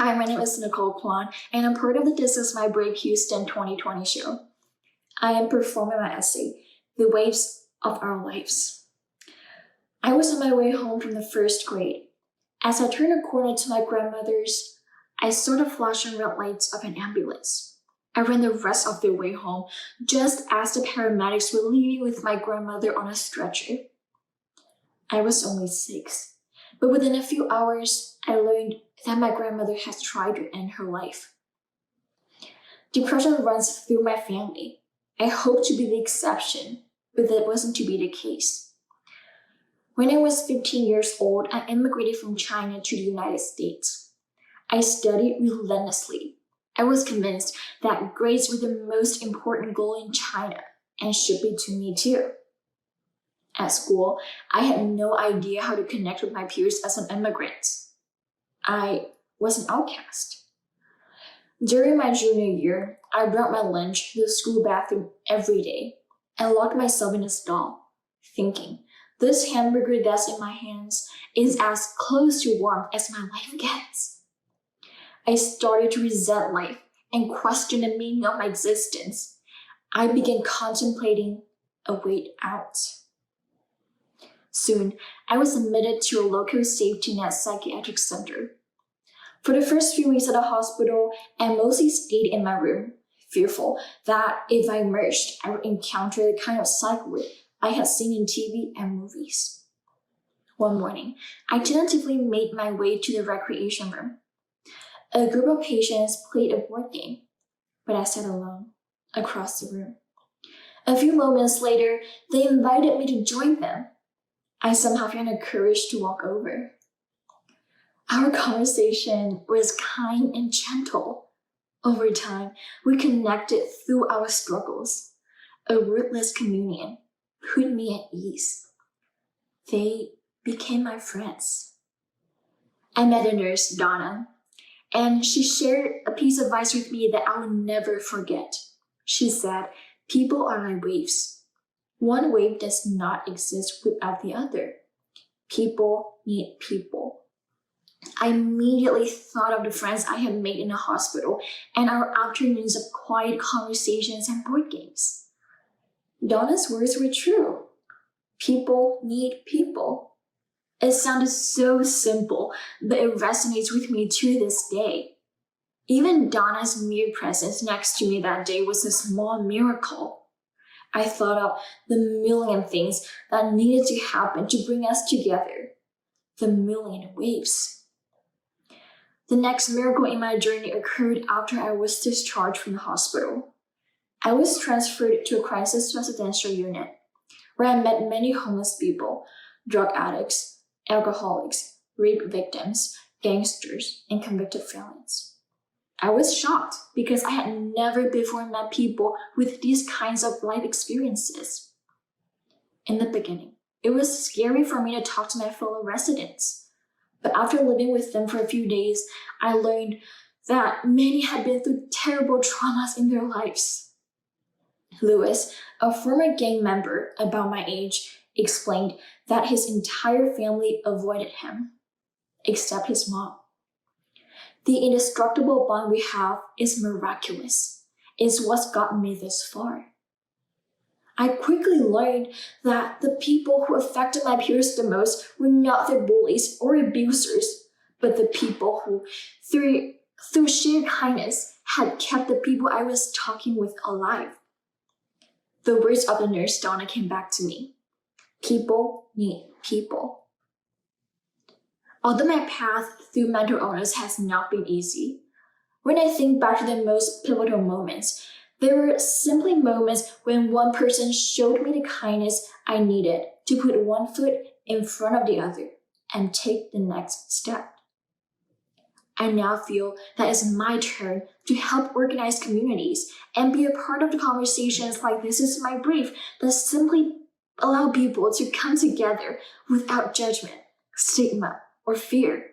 Hi, my name is Nicole Kwan, and I'm part of the This Is My Brave Houston 2020 show. I am performing my essay, The Waves of Our Lives. I was on my way home from the first grade. As I turned a corner to my grandmother's, I saw the flashing red lights of an ambulance. I ran the rest of the way home just as the paramedics were leaving with my grandmother on a stretcher. I was only 6, but within a few hours, I learned that my grandmother has tried to end her life. Depression runs through my family. I hoped to be the exception, but that wasn't to be the case. When I was 15 years old, I immigrated from China to the United States. I studied relentlessly. I was convinced that grades were the most important goal in China and should be to me too. At school, I had no idea how to connect with my peers as an immigrant. I was an outcast. During my junior year, I brought my lunch to the school bathroom every day and locked myself in a stall, thinking, this hamburger that's in my hands is as close to warmth as my life gets. I started to resent life and question the meaning of my existence. I began contemplating a way out. Soon, I was admitted to a local safety net psychiatric center. For the first few weeks at the hospital, I mostly stayed in my room, fearful that if I emerged, I would encounter the kind of cycle I had seen in TV and movies. One morning, I tentatively made my way to the recreation room. A group of patients played a board game, but I sat alone, across the room. A few moments later, they invited me to join them. I somehow found the courage to walk over. Our conversation was kind and gentle. Over time, we connected through our struggles. A rootless communion put me at ease. They became my friends. I met a nurse, Donna, and she shared a piece of advice with me that I will never forget. She said, people are like waves. One wave does not exist without the other. People need people. I immediately thought of the friends I had made in the hospital and our afternoons of quiet conversations and board games. Donna's words were true. People need people. It sounded so simple, but it resonates with me to this day. Even Donna's mere presence next to me that day was a small miracle. I thought of the million things that needed to happen to bring us together. The million waves. The next miracle in my journey occurred after I was discharged from the hospital. I was transferred to a crisis residential unit, where I met many homeless people, drug addicts, alcoholics, rape victims, gangsters, and convicted felons. I was shocked because I had never before met people with these kinds of life experiences. In the beginning, it was scary for me to talk to my fellow residents. But after living with them for a few days, I learned that many had been through terrible traumas in their lives. Lewis, a former gang member about my age, explained that his entire family avoided him, except his mom. The indestructible bond we have is miraculous. It's what's gotten me this far. I quickly learned that the people who affected my peers the most were not the bullies or abusers, but the people who, through sheer kindness, had kept the people I was talking with alive. The words of the nurse Donna came back to me. People need people. Although my path through mental illness has not been easy, when I think back to the most pivotal moments, there were simply moments when one person showed me the kindness I needed to put one foot in front of the other and take the next step. I now feel that it's my turn to help organize communities and be a part of the conversations like This Is My Brave that simply allow people to come together without judgment, stigma, or fear.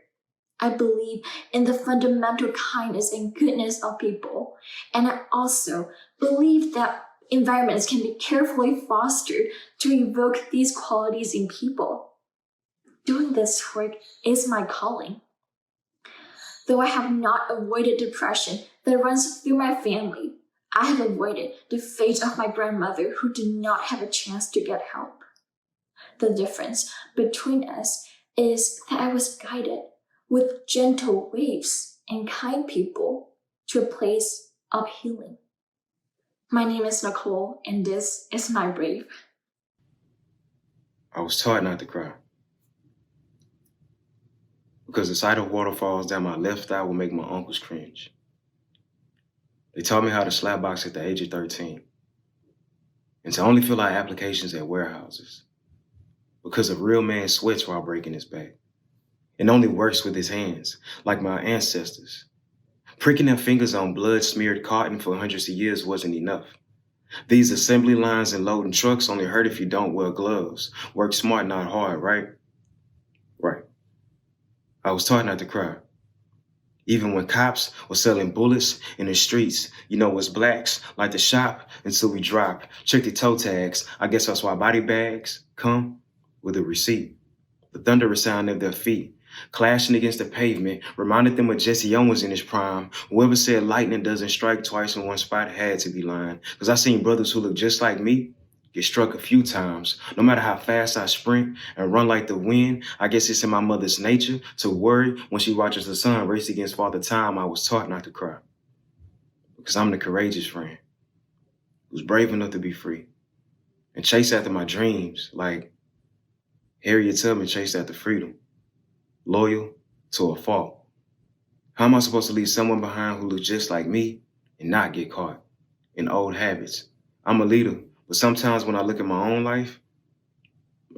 I believe in the fundamental kindness and goodness of people, and I also believe that environments can be carefully fostered to evoke these qualities in people. Doing this work is my calling. Though I have not avoided depression that runs through my family, I have avoided the fate of my grandmother who did not have a chance to get help. The difference between us is that I was guided with gentle waves and kind people to a place of healing. My name is Nicole, and this is my brave. I was taught not to cry. Because the sight of waterfalls down my left thigh would make my uncles cringe. They taught me how to slap box at the age of 13 and to only fill out applications at warehouses because a real man sweats while breaking his back and only works with his hands, like my ancestors. Pricking their fingers on blood-smeared cotton for hundreds of years wasn't enough. These assembly lines and loading trucks only hurt if you don't wear gloves. Work smart, not hard, right? Right. I was taught not to cry. Even when cops were selling bullets in the streets, you know, us blacks like to shop until we drop. Check the toe tags. I guess that's why body bags come with a receipt. The thunderous sound of their feet clashing against the pavement reminded them of Jesse Owens in his prime. Whoever said lightning doesn't strike twice in one spot had to be lying. Because I seen brothers who look just like me get struck a few times. No matter how fast I sprint and run like the wind, I guess it's in my mother's nature to worry when she watches the sun race against Father Time. I was taught not to cry. Because I'm the courageous friend who's brave enough to be free and chase after my dreams like Harriet Tubman chased after freedom, loyal to a fault. How am I supposed to leave someone behind who looks just like me and not get caught in old habits? I'm a leader, but sometimes when I look at my own life,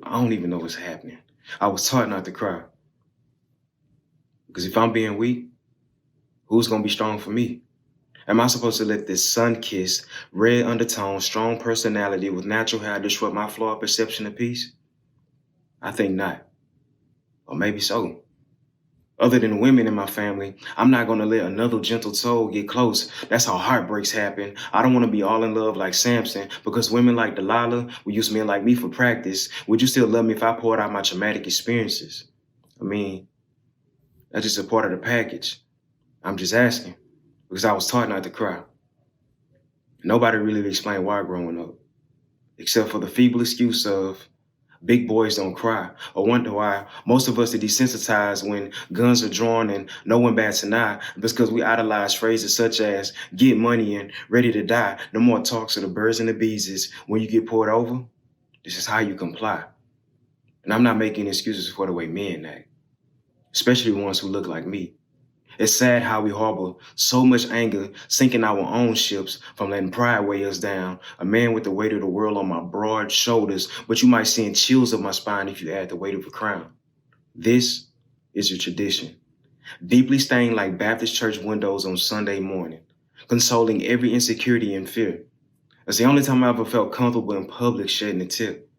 I don't even know what's happening. I was taught not to cry. Because if I'm being weak, who's going to be strong for me? Am I supposed to let this sun-kissed, red undertone, strong personality with natural hair disrupt my flawed perception of peace? I think not. Or maybe so. Other than women in my family, I'm not going to let another gentle soul get close. That's how heartbreaks happen. I don't want to be all in love like Samson because women like Delilah will use men like me for practice. Would you still love me if I poured out my traumatic experiences? I mean, that's just a part of the package. I'm just asking because I was taught not to cry. Nobody really explained why growing up, except for the feeble excuse of big boys don't cry, or wonder why most of us are desensitized when guns are drawn and no one bats an eye because we idolize phrases such as get money and ready to die. No more talks of the birds and the bees is when you get poured over, this is how you comply. And I'm not making excuses for the way men act, especially ones who look like me. It's sad how we harbor so much anger, sinking our own ships from letting pride weigh us down. A man with the weight of the world on my broad shoulders, but you might send chills up my spine if you add the weight of a crown. This is a tradition, deeply stained like Baptist church windows on Sunday morning, consoling every insecurity and fear. It's the only time I ever felt comfortable in public shedding a tip.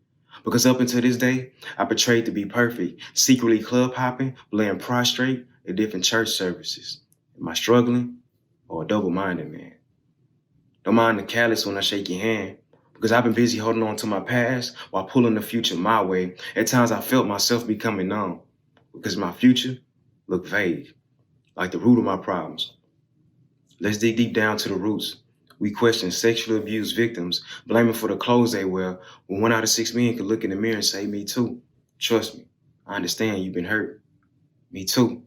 Because up until this day, I portrayed to be perfect, secretly club hopping, laying prostrate at different church services. Am I struggling or a double-minded man? Don't mind the callous when I shake your hand, because I've been busy holding on to my past while pulling the future my way. At times I felt myself becoming numb, because my future looked vague, like the root of my problems. Let's dig deep down to the roots. We question sexually abused victims, blaming for the clothes they wear, when 1 out of 6 men could look in the mirror and say, me too. Trust me, I understand you've been hurt. Me too.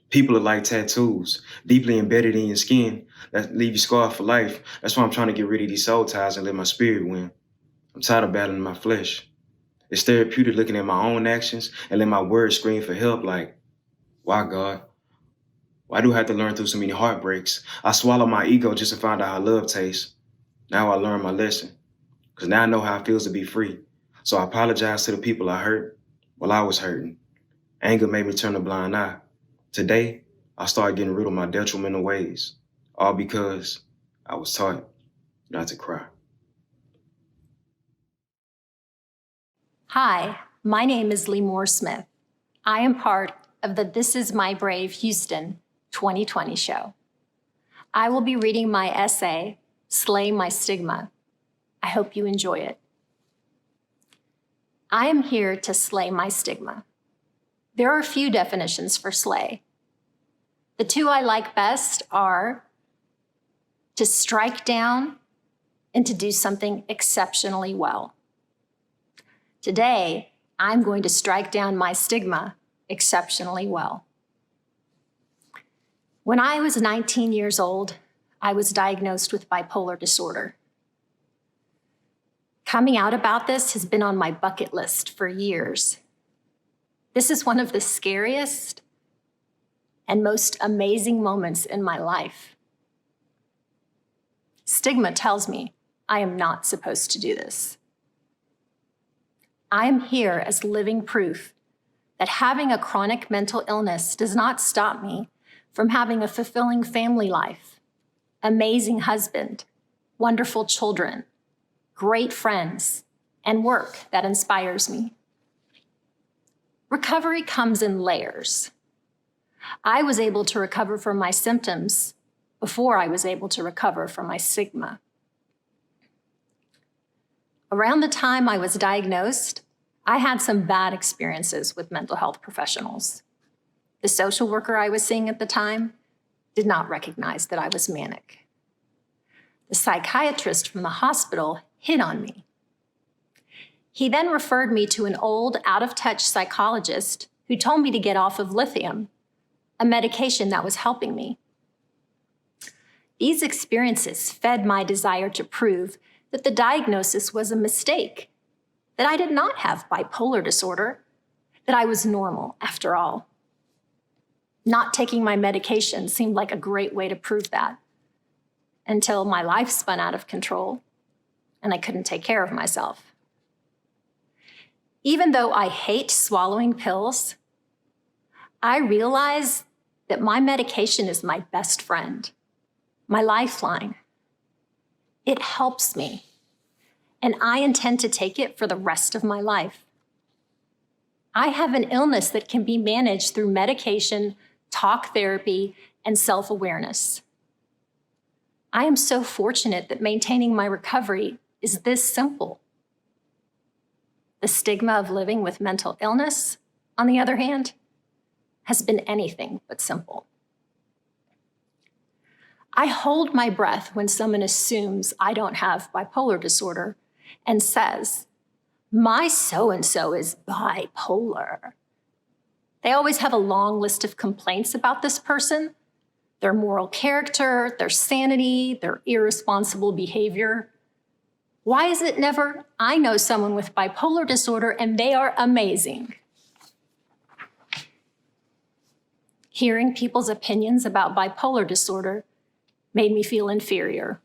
People are like tattoos, deeply embedded in your skin that leave you scarred for life. That's why I'm trying to get rid of these soul ties and let my spirit win. I'm tired of battling my flesh. It's therapeutic looking at my own actions and let my words scream for help like, why God? Why do I have to learn through so many heartbreaks? I swallow my ego just to find out how love tastes. Now I learned my lesson, because now I know how it feels to be free. So I apologize to the people I hurt while I was hurting. Anger made me turn a blind eye. Today, I started getting rid of my detrimental ways, all because I was taught not to cry. Hi, my name is Limor Smith. I am part of the This Is My Brave Houston 2020 show. I will be reading my essay, Slay My Stigma. I hope you enjoy it. I am here to slay my stigma. There are a few definitions for slay. The two I like best are to strike down and to do something exceptionally well. Today, I'm going to strike down my stigma exceptionally well. When I was 19 years old, I was diagnosed with bipolar disorder. Coming out about this has been on my bucket list for years. This is one of the scariest and most amazing moments in my life. Stigma tells me I am not supposed to do this. I am here as living proof that having a chronic mental illness does not stop me from having a fulfilling family life, amazing husband, wonderful children, great friends, and work that inspires me. Recovery comes in layers. I was able to recover from my symptoms before I was able to recover from my stigma. Around the time I was diagnosed, I had some bad experiences with mental health professionals. The social worker I was seeing at the time did not recognize that I was manic. The psychiatrist from the hospital hit on me. He then referred me to an old, out-of-touch psychologist who told me to get off of lithium, a medication that was helping me. These experiences fed my desire to prove that the diagnosis was a mistake, that I did not have bipolar disorder, that I was normal after all. Not taking my medication seemed like a great way to prove that, until my life spun out of control and I couldn't take care of myself. Even though I hate swallowing pills, I realize that my medication is my best friend, my lifeline. It helps me, and I intend to take it for the rest of my life. I have an illness that can be managed through medication, talk therapy, and self-awareness. I am so fortunate that maintaining my recovery is this simple. The stigma of living with mental illness, on the other hand, has been anything but simple. I hold my breath when someone assumes I don't have bipolar disorder and says, "My so-and-so is bipolar." They always have a long list of complaints about this person, their moral character, their sanity, their irresponsible behavior. Why is it never, "I know someone with bipolar disorder and they are amazing"? Hearing people's opinions about bipolar disorder made me feel inferior,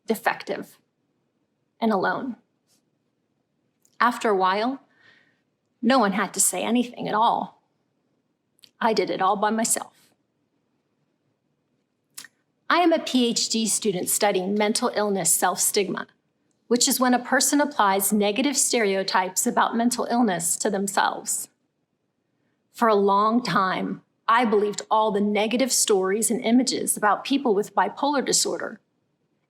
defective, and alone. After a while, no one had to say anything at all. I did it all by myself. I am a PhD student studying mental illness self-stigma, which is when a person applies negative stereotypes about mental illness to themselves. For a long time, I believed all the negative stories and images about people with bipolar disorder,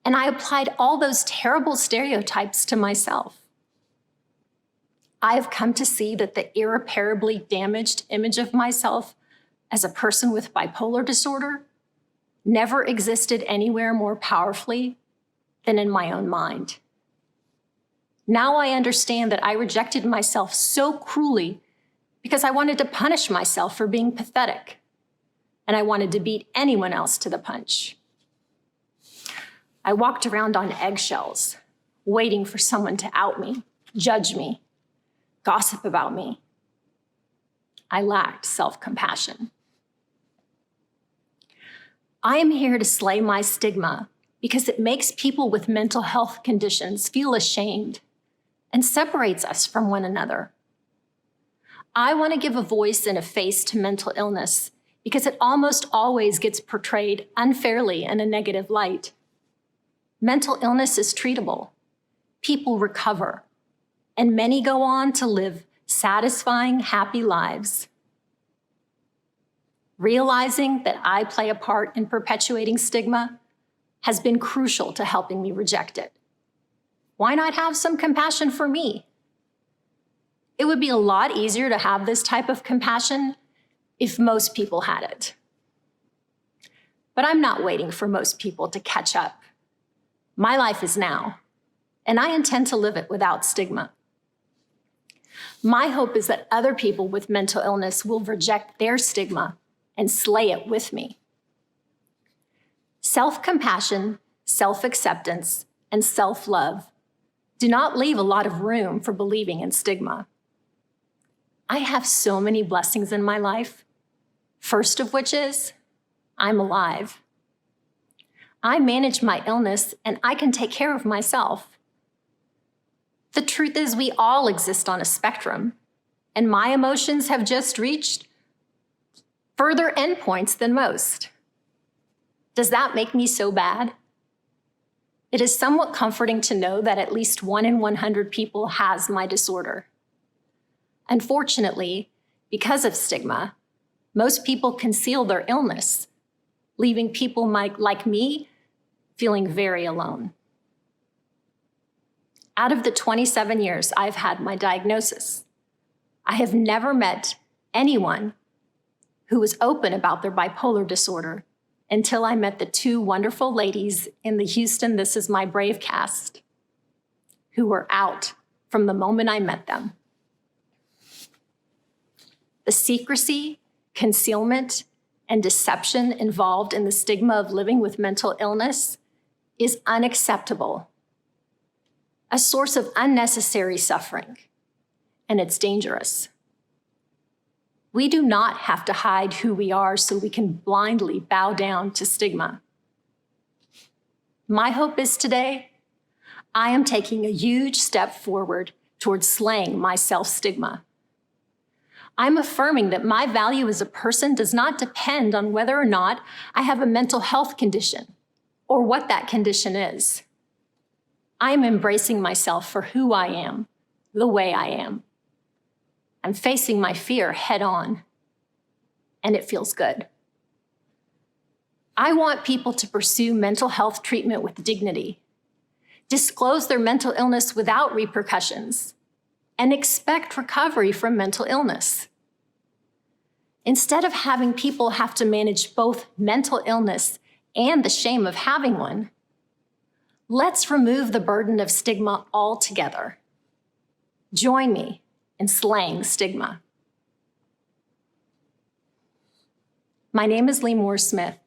and I applied all those terrible stereotypes to myself. I have come to see that the irreparably damaged image of myself as a person with bipolar disorder never existed anywhere more powerfully than in my own mind. Now I understand that I rejected myself so cruelly because I wanted to punish myself for being pathetic, and I wanted to beat anyone else to the punch. I walked around on eggshells, waiting for someone to out me, judge me, gossip about me. I lacked self-compassion. I am here to slay my stigma because it makes people with mental health conditions feel ashamed and separates us from one another. I want to give a voice and a face to mental illness because it almost always gets portrayed unfairly in a negative light. Mental illness is treatable. People recover, and many go on to live satisfying, happy lives. Realizing that I play a part in perpetuating stigma has been crucial to helping me reject it. Why not have some compassion for me? It would be a lot easier to have this type of compassion if most people had it. But I'm not waiting for most people to catch up. My life is now, and I intend to live it without stigma. My hope is that other people with mental illness will reject their stigma and slay it with me. Self-compassion, self-acceptance, and self-love do not leave a lot of room for believing in stigma. I have so many blessings in my life, first of which is I'm alive. I manage my illness and I can take care of myself. The truth is we all exist on a spectrum, and my emotions have just reached further endpoints than most. Does that make me so bad? It is somewhat comforting to know that at least 1 in 100 people has my disorder. Unfortunately, because of stigma, most people conceal their illness, leaving people like me feeling very alone. Out of the 27 years I've had my diagnosis, I have never met anyone who was open about their bipolar disorder until I met the 2 wonderful ladies in the Houston This Is My Brave cast, who were out from the moment I met them. The secrecy, concealment, and deception involved in the stigma of living with mental illness is unacceptable, a source of unnecessary suffering, and it's dangerous. We do not have to hide who we are so we can blindly bow down to stigma. My hope is today, I am taking a huge step forward towards slaying my self-stigma. I'm affirming that my value as a person does not depend on whether or not I have a mental health condition or what that condition is. I am embracing myself for who I am, the way I am. I'm facing my fear head on, and it feels good. I want people to pursue mental health treatment with dignity, disclose their mental illness without repercussions, and expect recovery from mental illness. Instead of having people have to manage both mental illness and the shame of having one, let's remove the burden of stigma altogether. Join me in slaying stigma. My name is Limor Smith,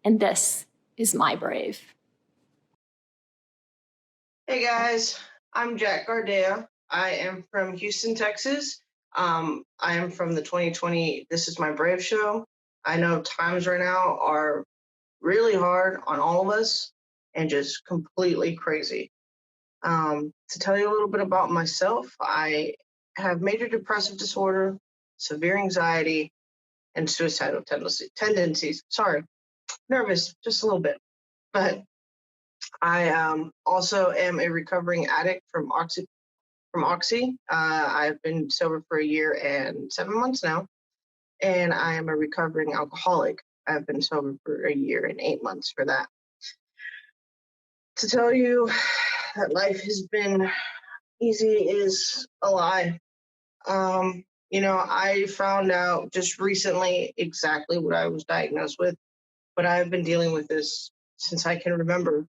and this is My Brave. Hey guys, I'm Jack Gardea. I am from Houston, Texas. I am from the 2020 This Is My Brave show. I know times right now are really hard on all of us and just completely crazy. To tell you a little bit about myself, I have major depressive disorder, severe anxiety, and suicidal tendencies. Sorry, nervous just a little bit. But I also am a recovering addict from Oxy. I've been sober for 1 year and 7 months now, and I am a recovering alcoholic. I've been sober for 1 year and 8 months for that. To tell you that life has been easy is a lie. I found out just recently exactly what I was diagnosed with, but I've been dealing with this since I can remember.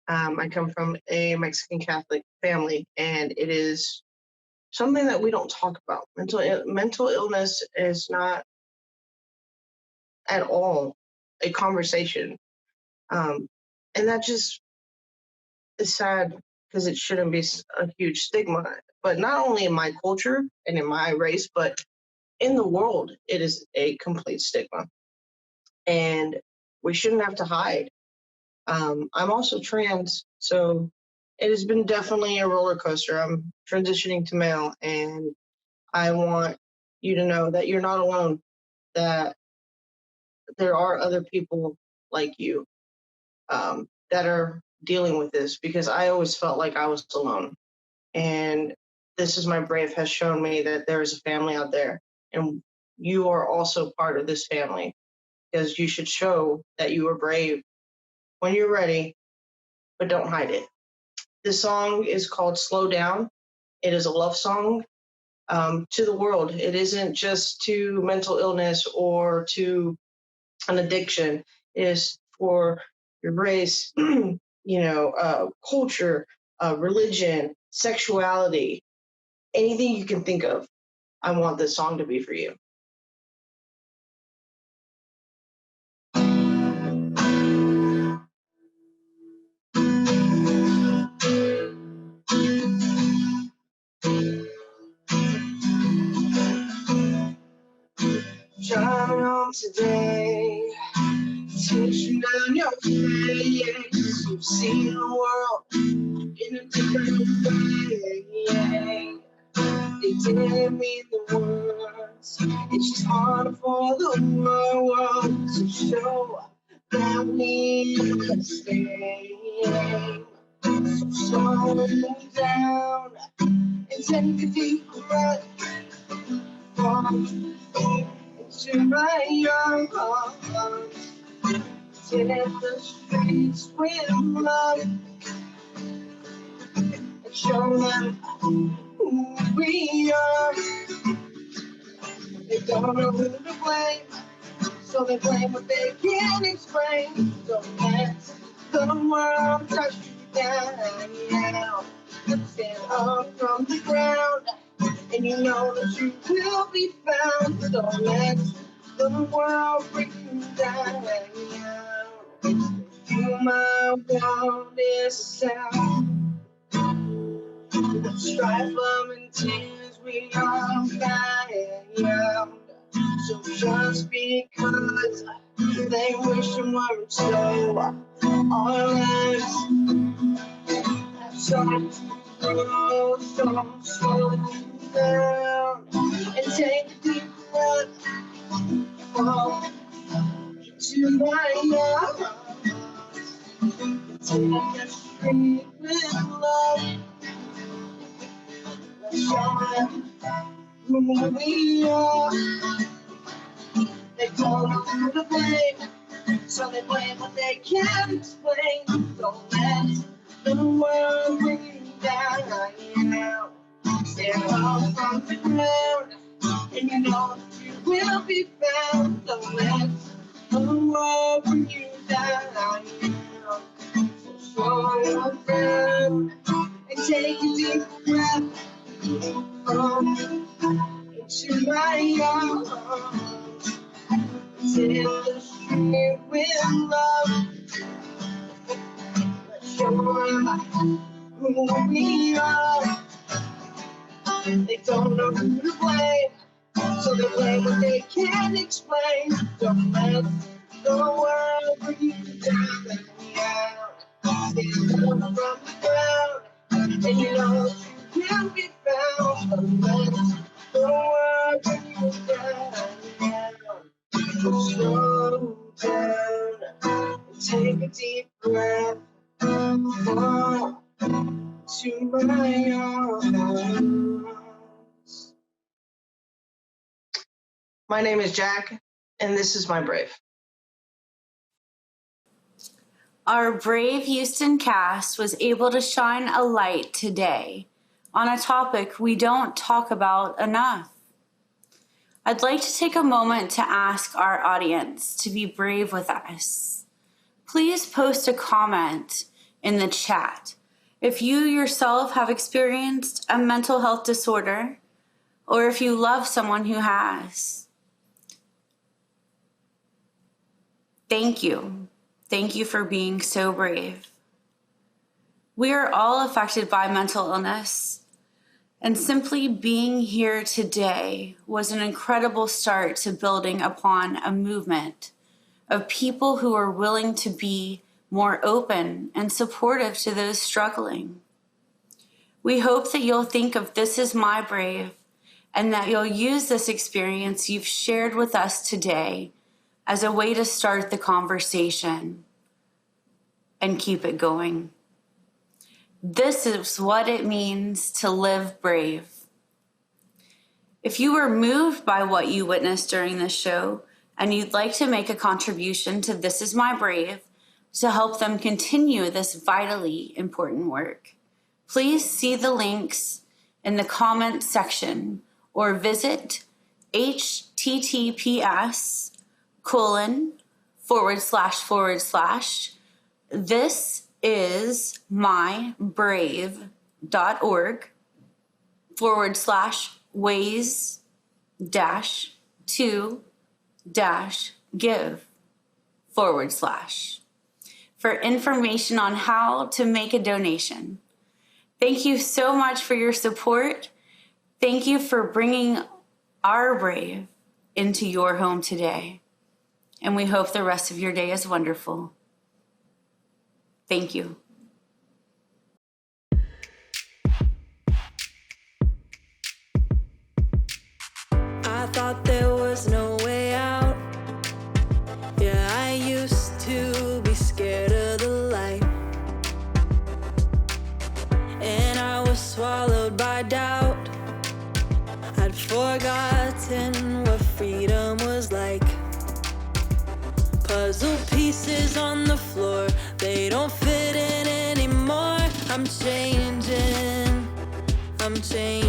I come from a Mexican Catholic family, and it is something that we don't talk about. Mental illness is not at all a conversation. And that just is sad because it shouldn't be a huge stigma. But not only in my culture and in my race, but in the world, it is a complete stigma. And we shouldn't have to hide. I'm also trans, so it has been definitely a roller coaster. I'm transitioning to male, and I want you to know that you're not alone, that there are other people like you that are dealing with this, because I always felt like I was alone. And This Is My Brave has shown me that there is a family out there, and you are also part of this family, because you should show that you are brave when you're ready, but don't hide it. This song is called Slow Down. It is a love song to the world. It isn't just to mental illness or to an addiction. is for your race, culture, religion, sexuality, anything you can think of. I want this song to be for you. Shine on today, teaching down your face. You've seen the world in a different way. They didn't mean the words. It's just hard for the world to show that we understand. So slow down and take a deep breath. Into my arms, set the streets with love, and show them who we are. They don't know who to blame, so they blame what they can't explain. Don't let the world touch you down. Stand up from the ground, and you know that you will be found. Don't let the world bring you down. You, my warmest sound. The strife, love, and tears we are found. So just because they wish it weren't so, our lives have tried to so slow down and take a deep breath. Fall into my arms. Take a street with love. Let's show them who we are. They don't know who to blame, so they blame what they can't explain. Don't let the world bring you down. Stand up from the ground, and you know you will be found. Don't let the world bring you down. So slow down and take a deep breath. Into my arms, till the street with love. Let's show them who we are. They don't know who to blame, so they blame what they can't explain. Don't let the world bring you down. Stand up from the ground, and you know you will be found. Don't let the world bring you down. So slow down and take a deep breath. Fall to my arms. My name is Jack, and this is my Brave. Our Brave Houston cast was able to shine a light today on a topic we don't talk about enough. I'd like to take a moment to ask our audience to be brave with us. Please post a comment in the chat if you yourself have experienced a mental health disorder or if you love someone who has. Thank you. Thank you for being so brave. We are all affected by mental illness, and simply being here today was an incredible start to building upon a movement of people who are willing to be more open and supportive to those struggling. We hope that you'll think of This Is My Brave and that you'll use this experience you've shared with us today as a way to start the conversation and keep it going. This is what it means to live brave. If you were moved by what you witnessed during this show and you'd like to make a contribution to This Is My Brave to help them continue this vitally important work, please see the links in the comments section or visit https:// thisis-my-brave.org/ways-to-give/ for information on how to make a donation. Thank you so much for your support. Thank you for bringing our brave into your home today. And we hope the rest of your day is wonderful. Thank you. I thought there was no way out. Yeah, I used to be scared of the light. And I was swallowed by doubt. I'd forgotten what freedom was like. Puzzle pieces on the floor, they don't fit in anymore. I'm changing, I'm changing.